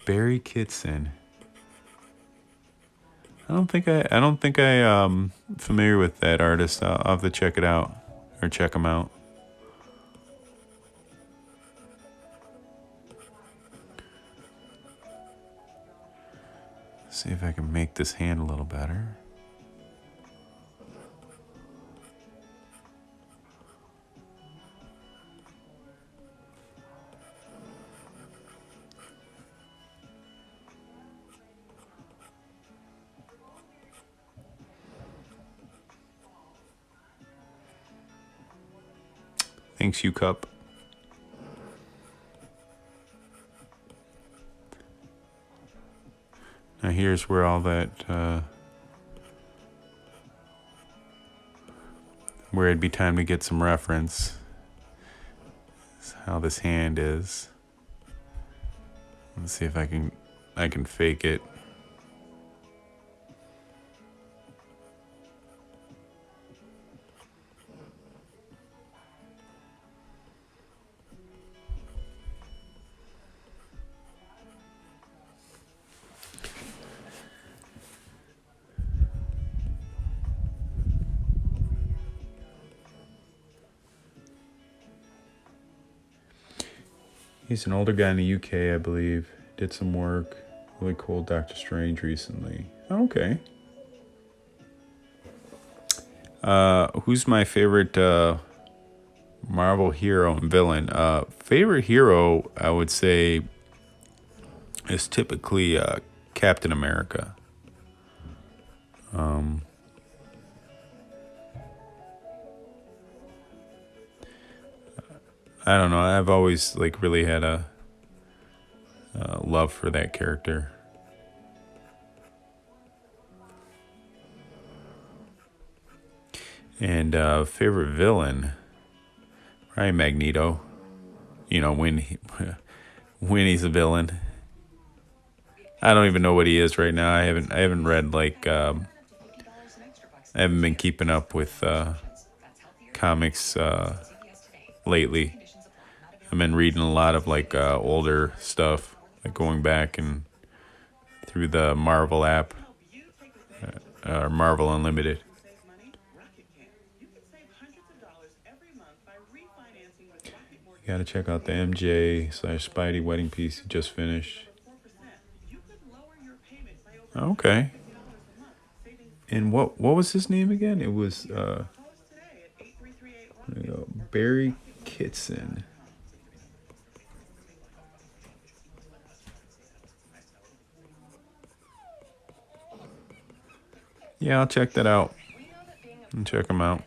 Barry Kitson. I don't think I familiar with that artist. I'll have to check it out or check him out. See if I can make this hand a little better. Thanks, you cup. Now here's where all that, where it'd be time to get some reference. That's how this hand is. Let's see if I can fake it. He's an older guy in the UK, I believe. Did some work. Really cool Doctor Strange recently. Okay. Who's my favorite Marvel hero and villain? Favorite hero, I would say, is typically Captain America. I don't know. I've always really had a love for that character. And favorite villain, probably Magneto. When he's a villain. I don't even know what he is right now. I haven't read I haven't been keeping up with comics lately. I've been reading a lot of older stuff, going back and through the Marvel app, or Marvel Unlimited. You gotta check out the MJ/Spidey wedding piece he just finished. Okay. And what was his name again? It was there you go, Barry Kitson. Yeah, I'll check that out and check him out.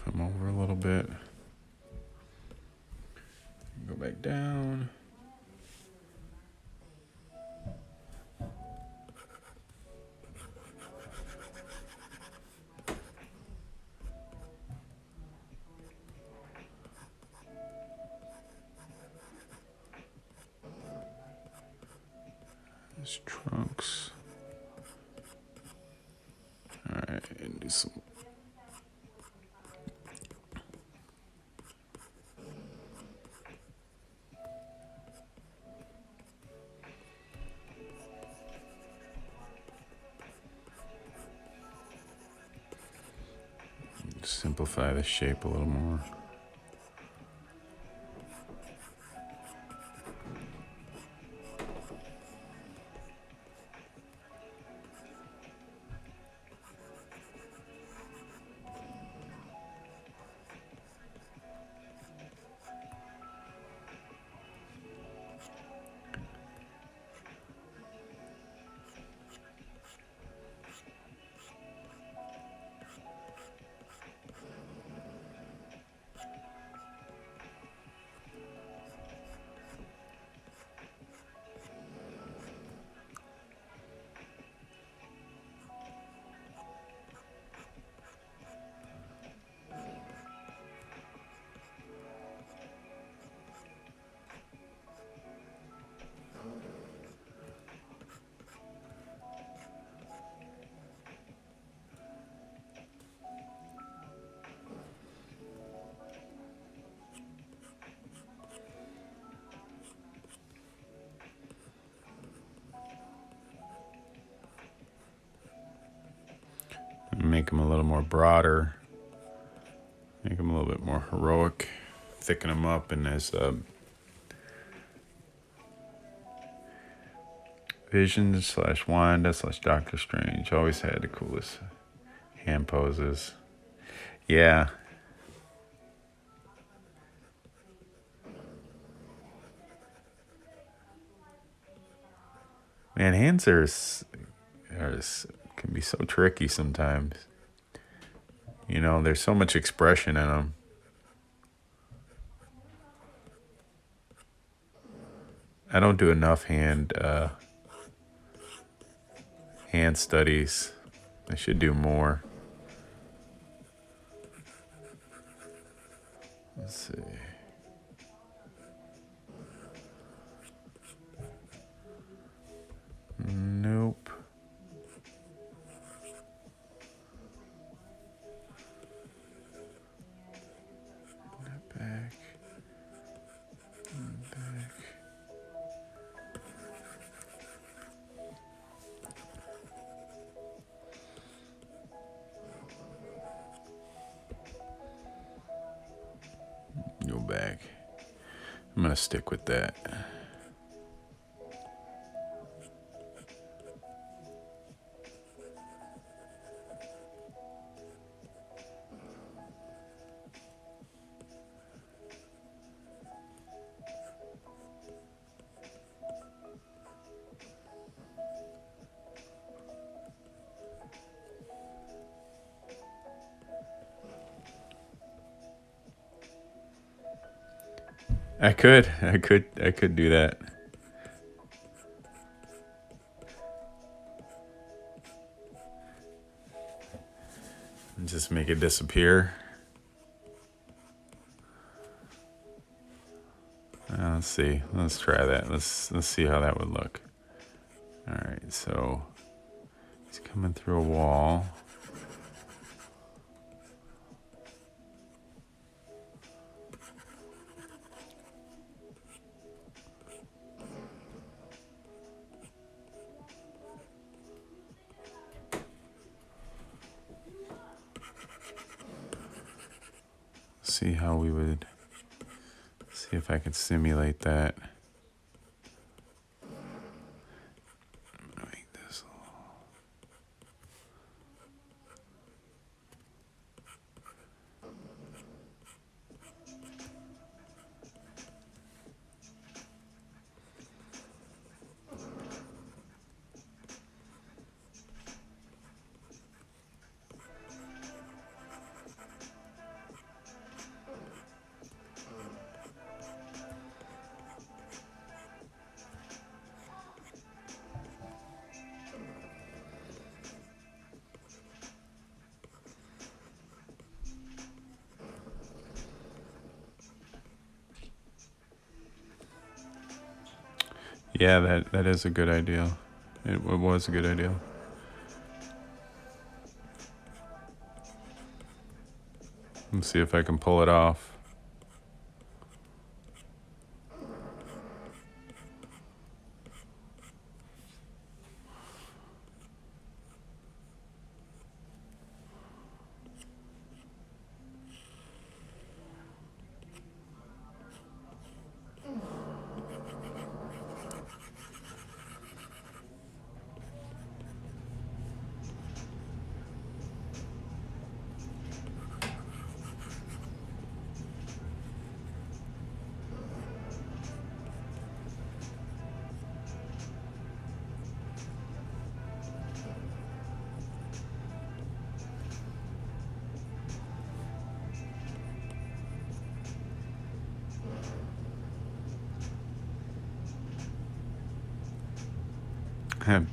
Move him over a little bit. Go back down. His trunks. All right, and do some. Simplify the shape a little more. Make him a little more broader. Make him a little bit more heroic. Thicken him up, and as Vision / Wanda / Doctor Strange always had the coolest hand poses. Yeah. Man, hands can be so tricky sometimes. You know, there's so much expression in them. I don't do enough hand studies. I should do more. Let's see. Nope. Back. Back. Go back. I'm gonna stick with that. I could do that. And just make it disappear. Let's see. Let's try that. Let's see how that would look. All right. So he's coming through a wall. See how we would see if I can simulate that. Make this a little. Yeah, that is a good idea. It was a good idea. Let's see if I can pull it off.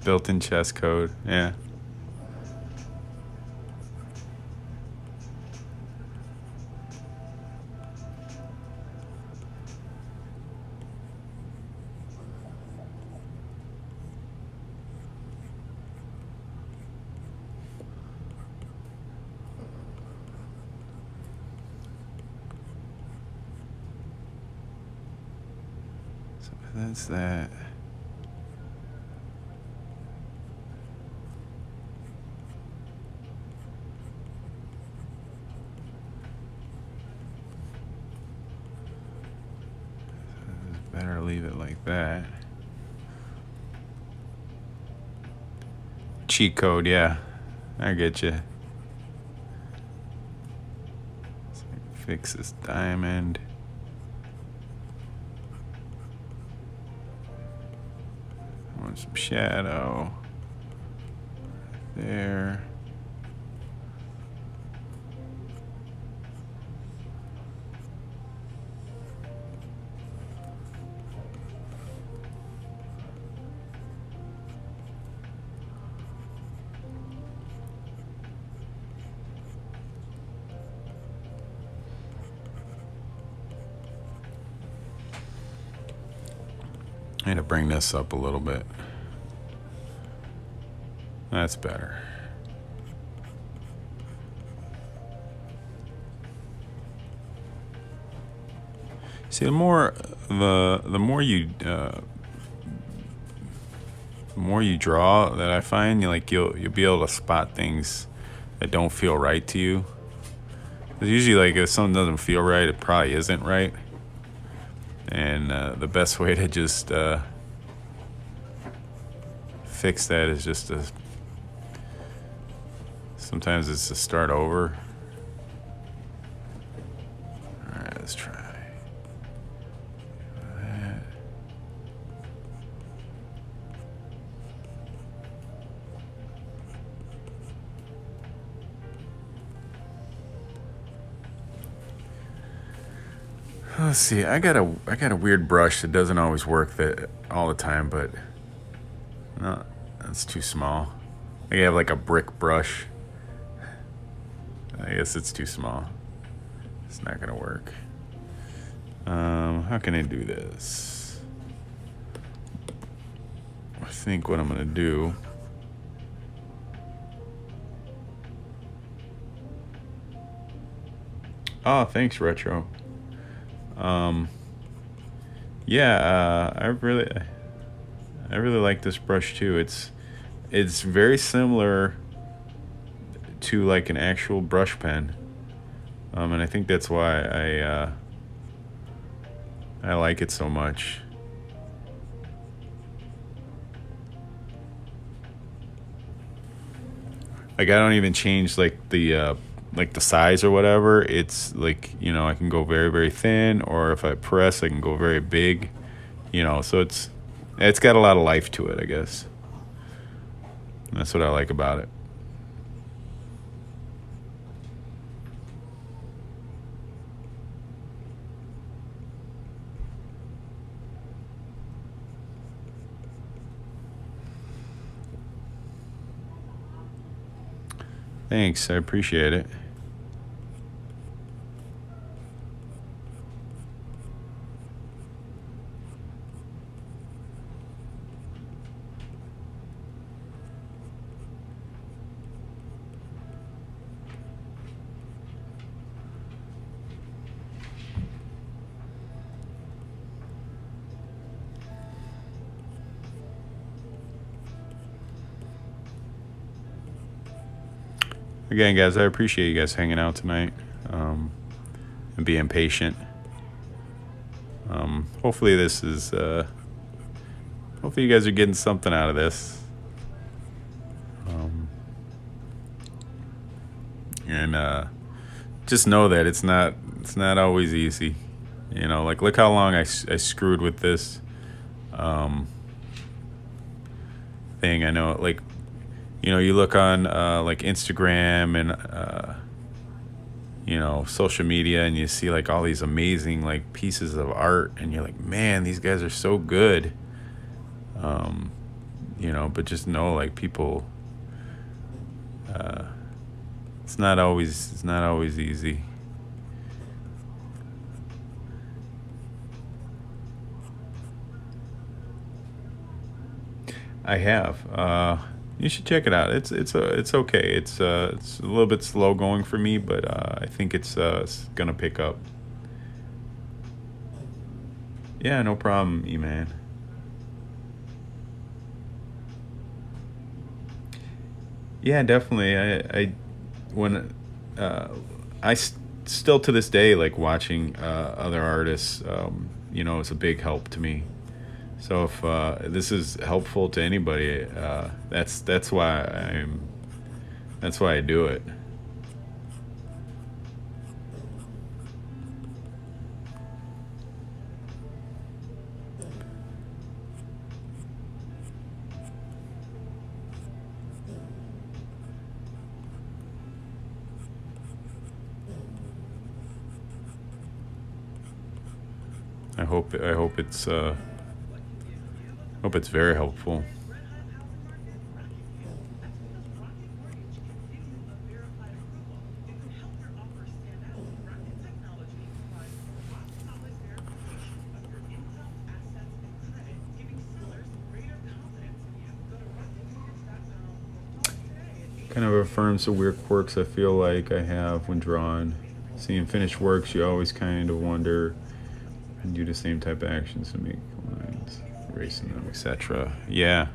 Built-in chess code, yeah. So that's that. Better leave it like that. Cheat code, yeah. I get you. Fix this diamond. I want some shadow. There. I need to bring this up a little bit. That's better. See, the more you draw, that I find you'll be able to spot things that don't feel right to you. 'Cause usually, like, if something doesn't feel right, it probably isn't right. And the best way to just fix that is just to sometimes it's to start over. All right, let's try. Let's see. I got a weird brush that doesn't always work that all the time, but no, that's too small. I have like a brick brush. I guess it's too small. It's not gonna work. How can I do this? I think what I'm gonna do. Oh, thanks, Retro. Yeah, I really like this brush too. It's very similar to like an actual brush pen, and I think that's why I like it so much. Like, I don't even change like the size or whatever. It's like, I can go very, very thin, or if I press, I can go very big. So it's got a lot of life to it, I guess. That's what I like about it. Thanks, I appreciate it. Again, guys, I appreciate you guys hanging out tonight, and being patient. Hopefully this is hopefully you guys are getting something out of this. And just know that it's not always easy. You know, like look how long I screwed with this thing. I know, like, you know, you look on like Instagram and you know, social media, and you see like all these amazing like pieces of art, and you're like, man, these guys are so good. You know, but just know, like, people, it's not always easy. I have. You should check it out. It's okay. It's a little bit slow going for me, but I think it's gonna pick up. Yeah, no problem, E-Man. Yeah, definitely. I when I still to this day like watching other artists. You know, it's a big help to me. So if this is helpful to anybody, that's why I do it. I hope it's very helpful. Kind of affirms the weird quirks I feel like I have when drawing. Seeing finished works, you always kind of wonder and do the same type of actions to make lines, erasing them, etc. Yeah.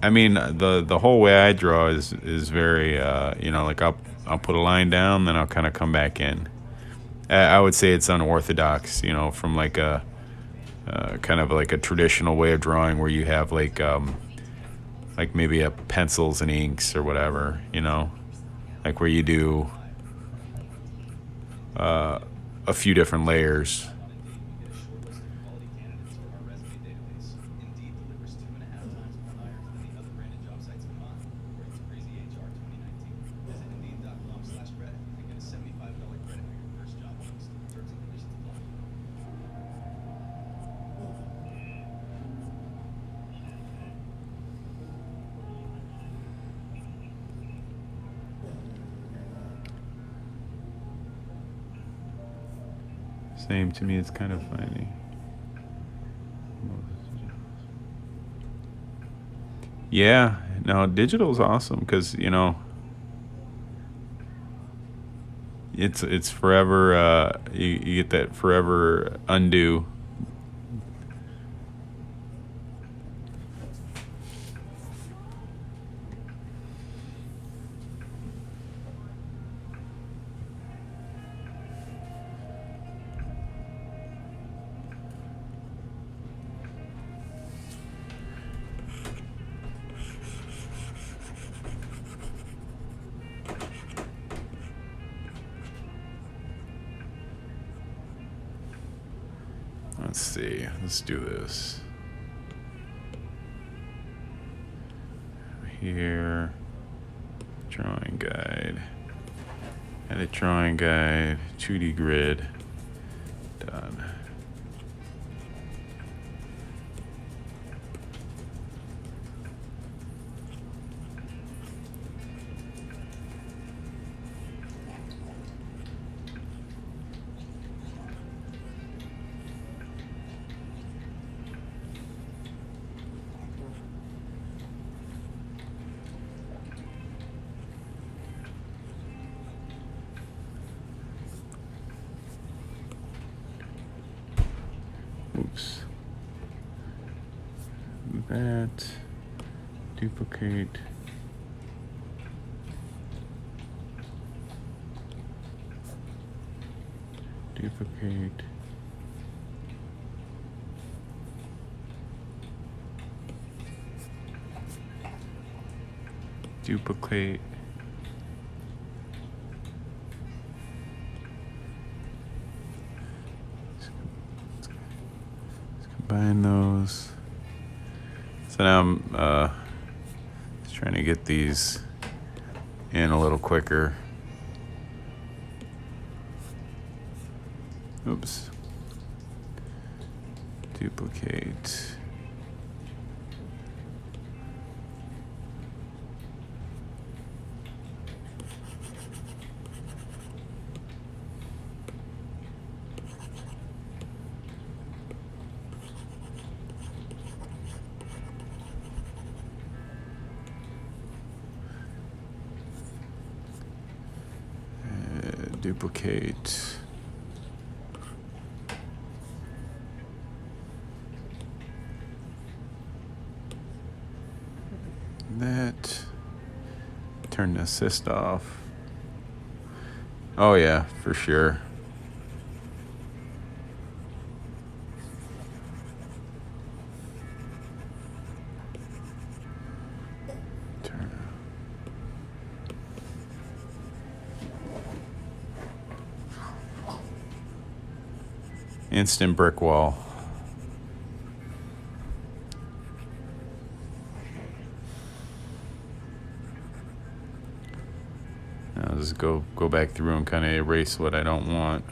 I mean, the whole way I draw is very you know, like I'll put a line down, then I'll kind of come back in. I would say it's unorthodox, you know, from like a kind of like a traditional way of drawing where you have like maybe a pencils and inks or whatever, you know, like where you do a few different layers. Same to me, it's kind of funny. Yeah, no, digital's awesome because you know it's forever. You get that forever undo. Let's see. Let's do this here. Drawing guide. Edit drawing guide. 2D grid. Done. Oops. Do that. Duplicate. Duplicate. Duplicate. Let's combine those. So now I'm just trying to get these in a little quicker. Oops. Duplicate. Duplicate. That. Turn the assist off. Oh yeah, for sure. Instant brick wall. I'll just go back through and kind of erase what I don't want.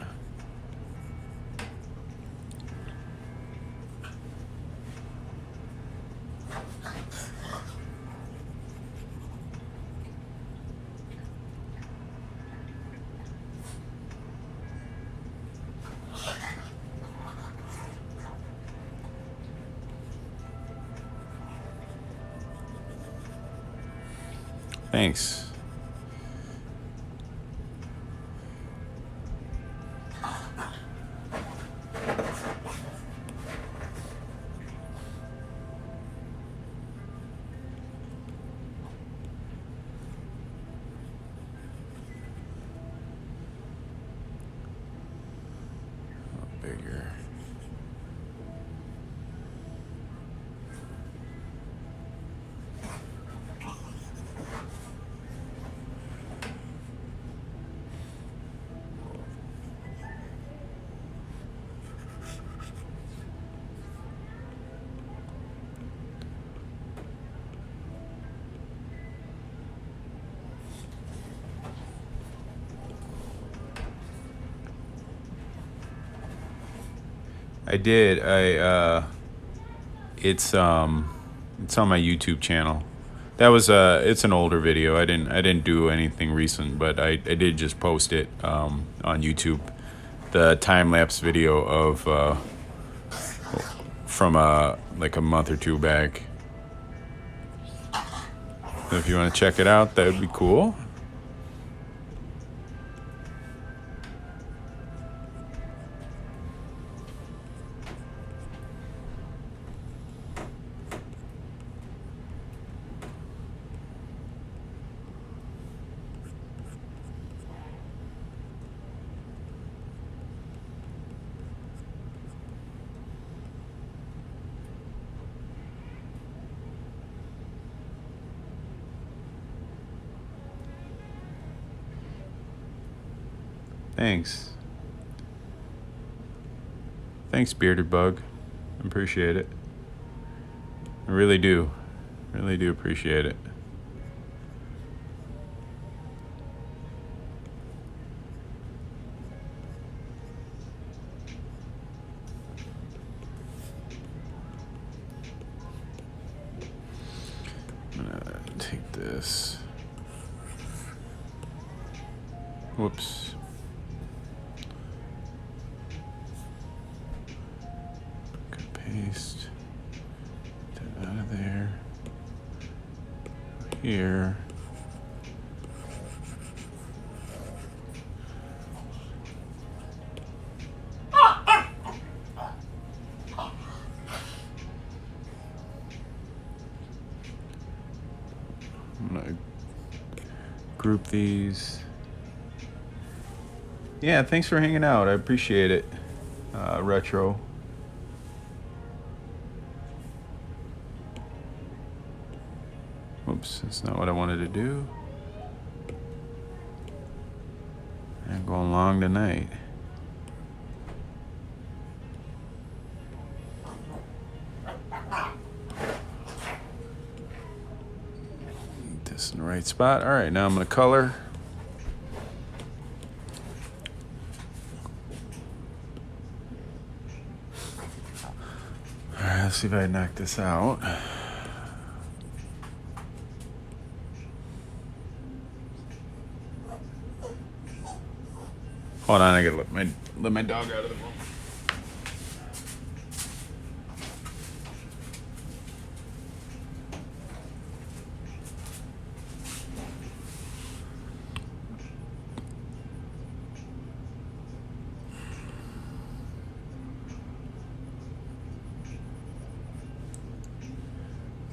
Thanks. Bigger. I did. It's on my YouTube channel. That was it's an older video. I didn't do anything recent, but I did just post it on YouTube. The time lapse video of from like a month or two back. So if you want to check it out, that would be cool. Thanks. Thanks, Bearded Bug. I appreciate it. I really do. Really do appreciate it. I'm gonna take this. Whoops. Paste that out of there. Here. group these. Yeah, thanks for hanging out. I appreciate it. Retro. Oops, that's not what I wanted to do. I'm going long tonight. Get this in the right spot. All right, now I'm gonna color. All right, let's see if I knock this out. Hold on, I gotta let my dog out of the room.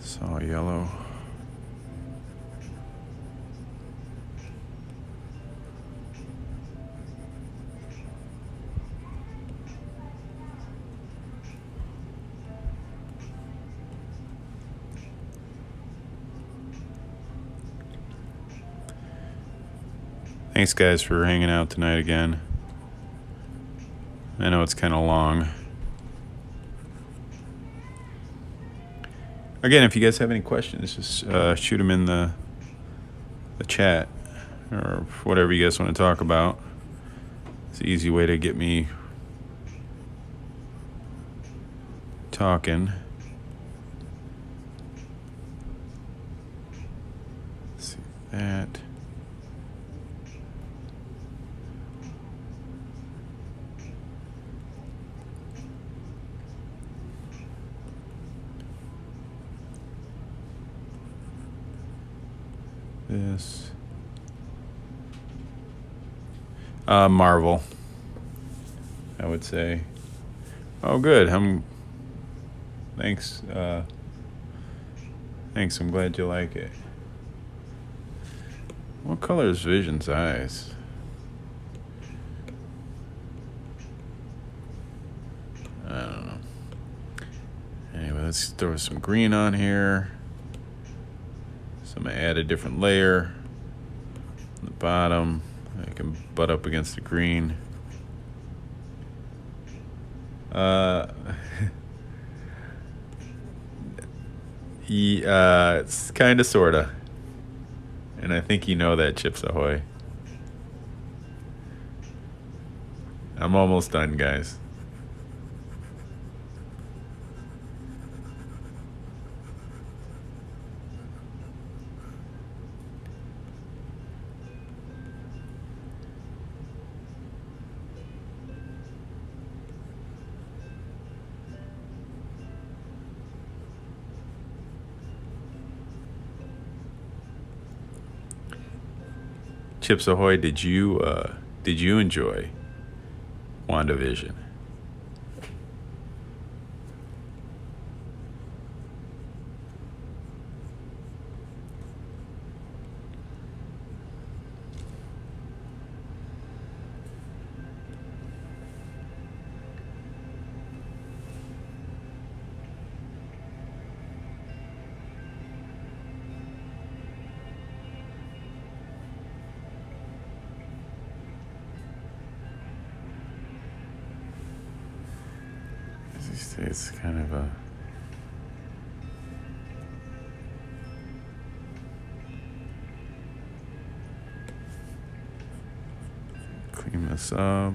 Saw yellow. Thanks, guys, for hanging out tonight again. I know it's kind of long. Again, if you guys have any questions, just shoot them in the chat or whatever you guys want to talk about. It's an easy way to get me talking. Let's see that. This. Marvel, I would say. Oh, good. Thanks. Thanks. I'm glad you like it. What color is Vision's eyes? I don't know. Anyway, let's throw some green on here. So I'm gonna add a different layer on the bottom. I can butt up against the green. It's kind of, sort of. And I think you know that, Chips Ahoy. I'm almost done, guys. Chips Ahoy, did you enjoy WandaVision? It's kind of a clean this up.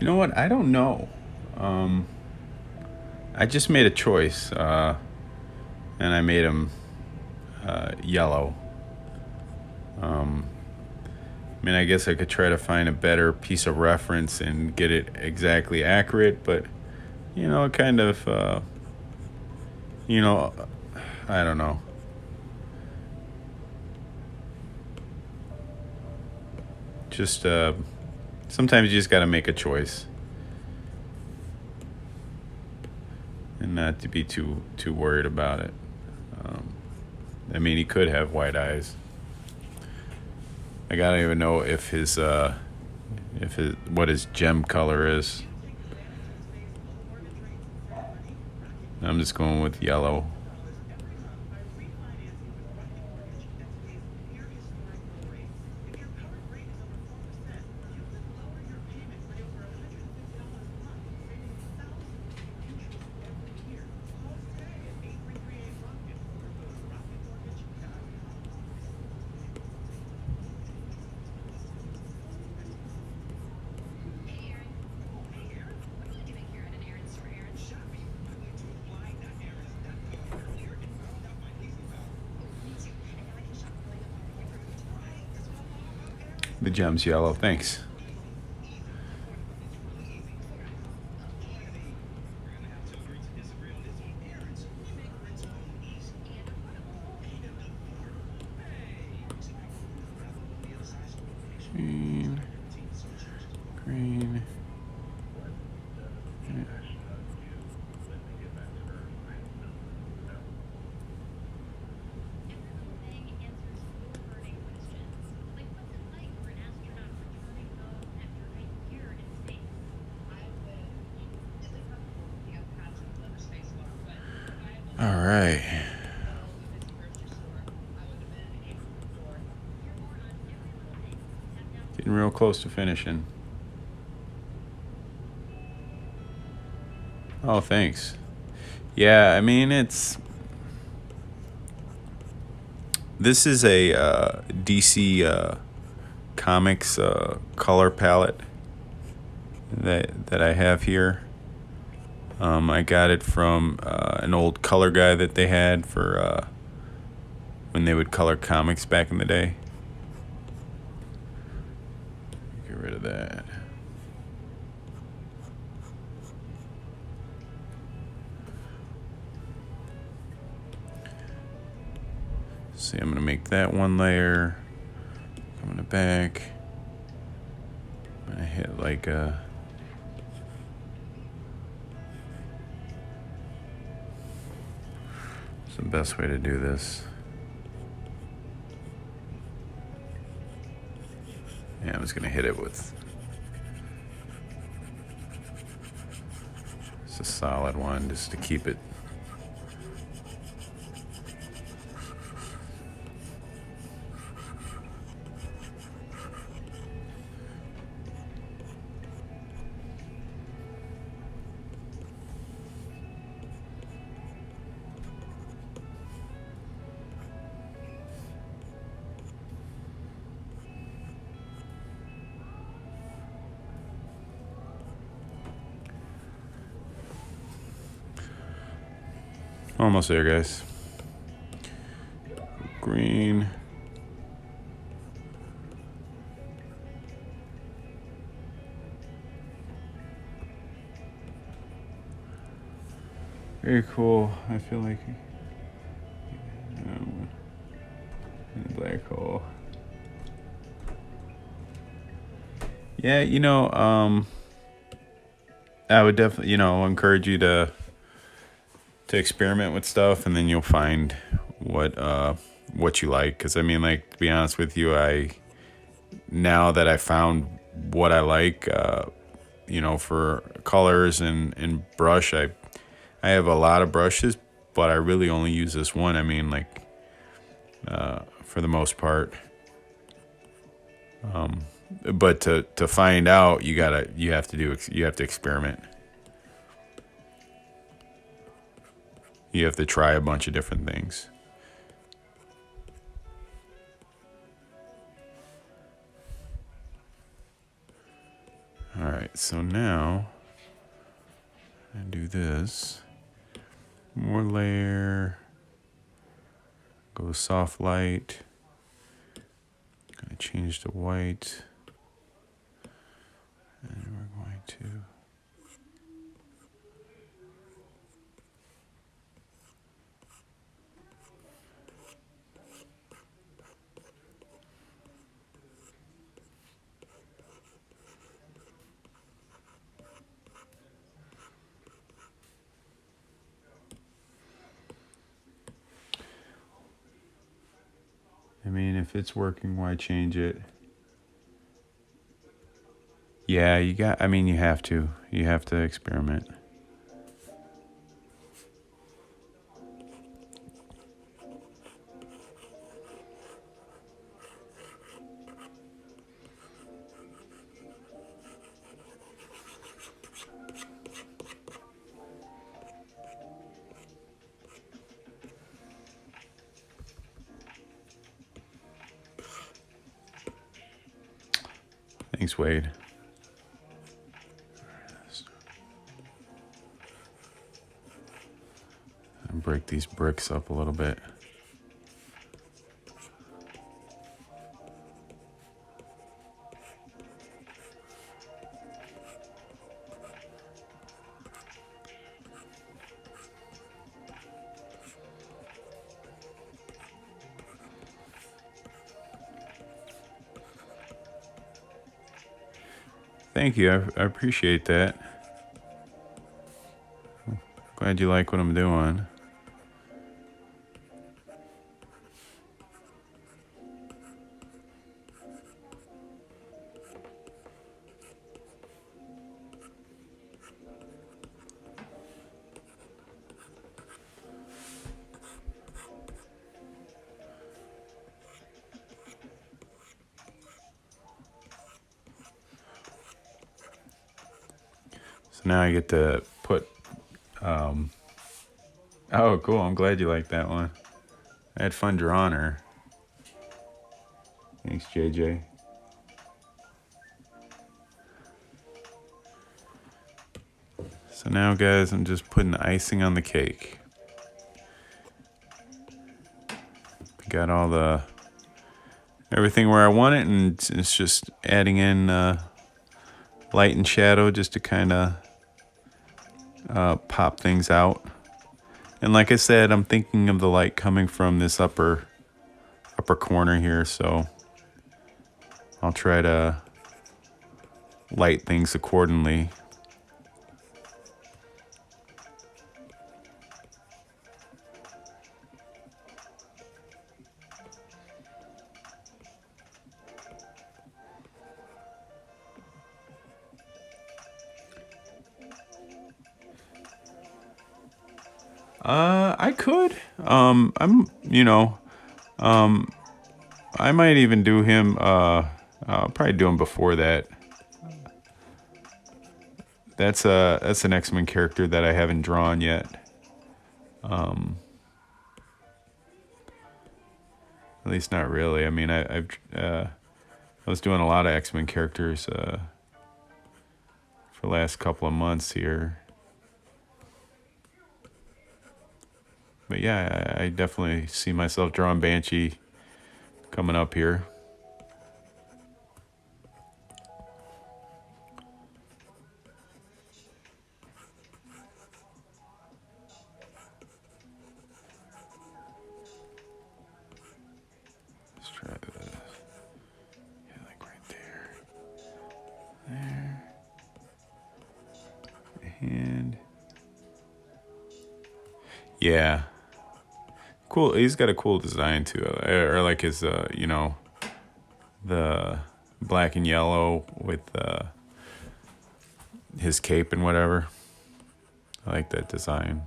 You know what? I don't know. Um, I just made a choice, and I made them yellow. I mean, I guess I could try to find a better piece of reference and get it exactly accurate, but it kind of, you know, I don't know. Just sometimes you just got to make a choice, and not to be too worried about it. Um, I mean, he could have white eyes. I don't even know if his what his gem color is. I'm just going with yellow. The gem's yellow. Thanks. Green. Green. Yeah. All right. Getting real close to finishing. Oh, thanks. Yeah, I mean this is a DC Comics color palette that I have here. I got it from an old color guy that they had for when they would color comics back in the day. Get rid of that. See, I'm gonna make that one layer. Coming to back. I'm gonna hit like a. What's the best way to do this? Yeah, I'm just gonna hit it with. It's a solid one just to keep it. Almost there, guys. Green. Very cool. I feel like black hole. Yeah, I would definitely, encourage you to experiment with stuff, and then you'll find what you like. Because I mean, like, to be honest with you, now that I found what I like, for colors and brush, I have a lot of brushes, but I really only use this one. I mean, like, for the most part. But to find out, you have to experiment. You have to try a bunch of different things. All right, so so now I do this. More layer. Go soft light. Gonna change to white. And we're going to I mean, if it's working, why change it? Yeah, you have to. You have to experiment. Thanks, Wade. And break these bricks up a little bit. Thank you. I appreciate that. Glad you like what I'm doing. So now I get to put, oh, cool. I'm glad you like that one. I had fun drawing her. Thanks, JJ. So now, guys, I'm just putting icing on the cake. Got all everything where I want it, and it's just adding in light and shadow just to kind of pop things out. And like I said, I'm thinking of the light coming from this upper corner here, so I'll try to light things accordingly. I could. I might even do him. I'll probably do him before that. That's an X-Men character that I haven't drawn yet. At least not really. I mean, I was doing a lot of X-Men characters for the last couple of months here. But yeah, I definitely see myself drawing Banshee coming up here. Let's try this. Yeah, like right there. There. And yeah. Cool. He's got a cool design too. Or like his the black and yellow with his cape and whatever. I like that design.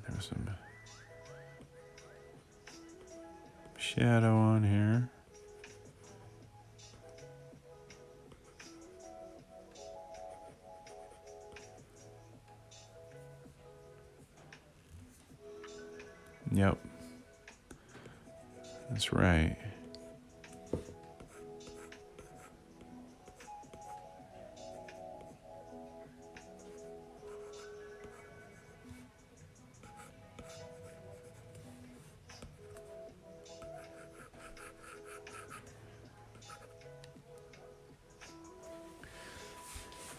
There's some shadow on here. That's right.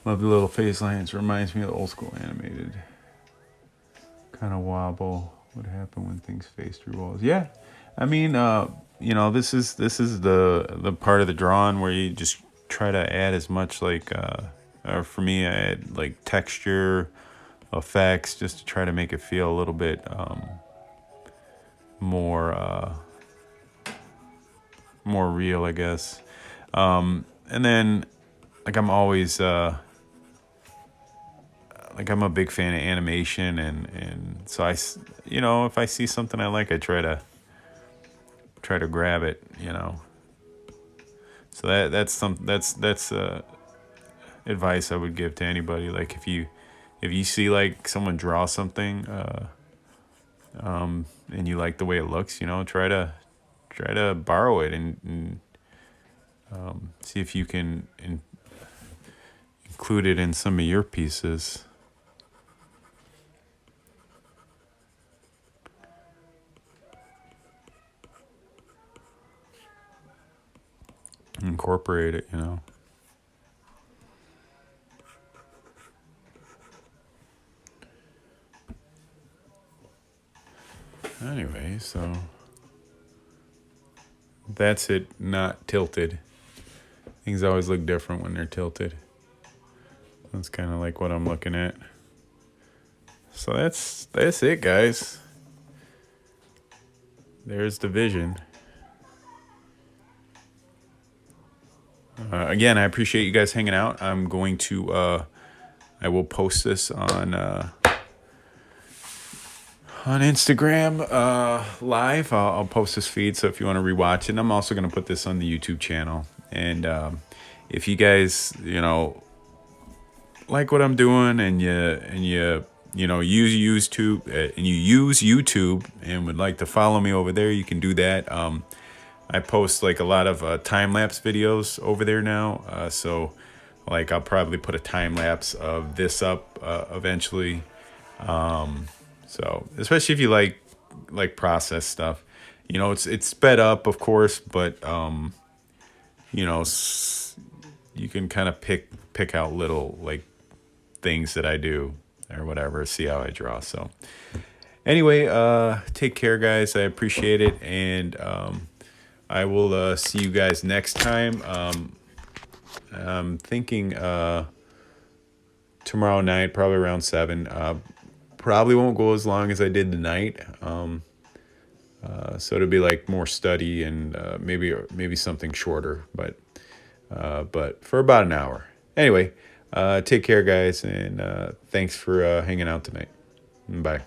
Love the little phase lines. Reminds me of the old school animated. Kind of wobble. What happened when things face through walls? Yeah, I mean, this is the part of the drawing where you just try to add as much for me, I add like texture, effects, just to try to make it feel a little bit more more real, I guess. And then like I'm a big fan of animation, and so if I see something I like, I try to grab it, so that's advice I would give to anybody. Like if you see like someone draw something, and you like the way it looks, try to borrow it, and see if you can include it in some of your pieces. Incorporate it, Anyway, so that's it, not tilted. Things always look different when they're tilted. That's kind of like what I'm looking at. So that's it, guys. There's the vision. Again, I appreciate you guys hanging out. I'm going to I will post this on Instagram live. I'll post this feed, so if you want to rewatch it, and I'm also going to put this on the YouTube channel. And if you guys, like what I'm doing, and you use YouTube and would like to follow me over there, you can do that. I post like a lot of time-lapse videos over there now. So like I'll probably put a time-lapse of this up eventually. So especially if you like process stuff, it's sped up, of course, but you can kind of pick out little like things that I do or whatever, see how I draw. So anyway, take care, guys. I appreciate it, and I will see you guys next time. I'm thinking tomorrow night, probably around 7. Probably won't go as long as I did tonight. So it'll be like more study, and maybe something shorter, but for about an hour. Anyway, take care, guys, and thanks for hanging out tonight. Bye.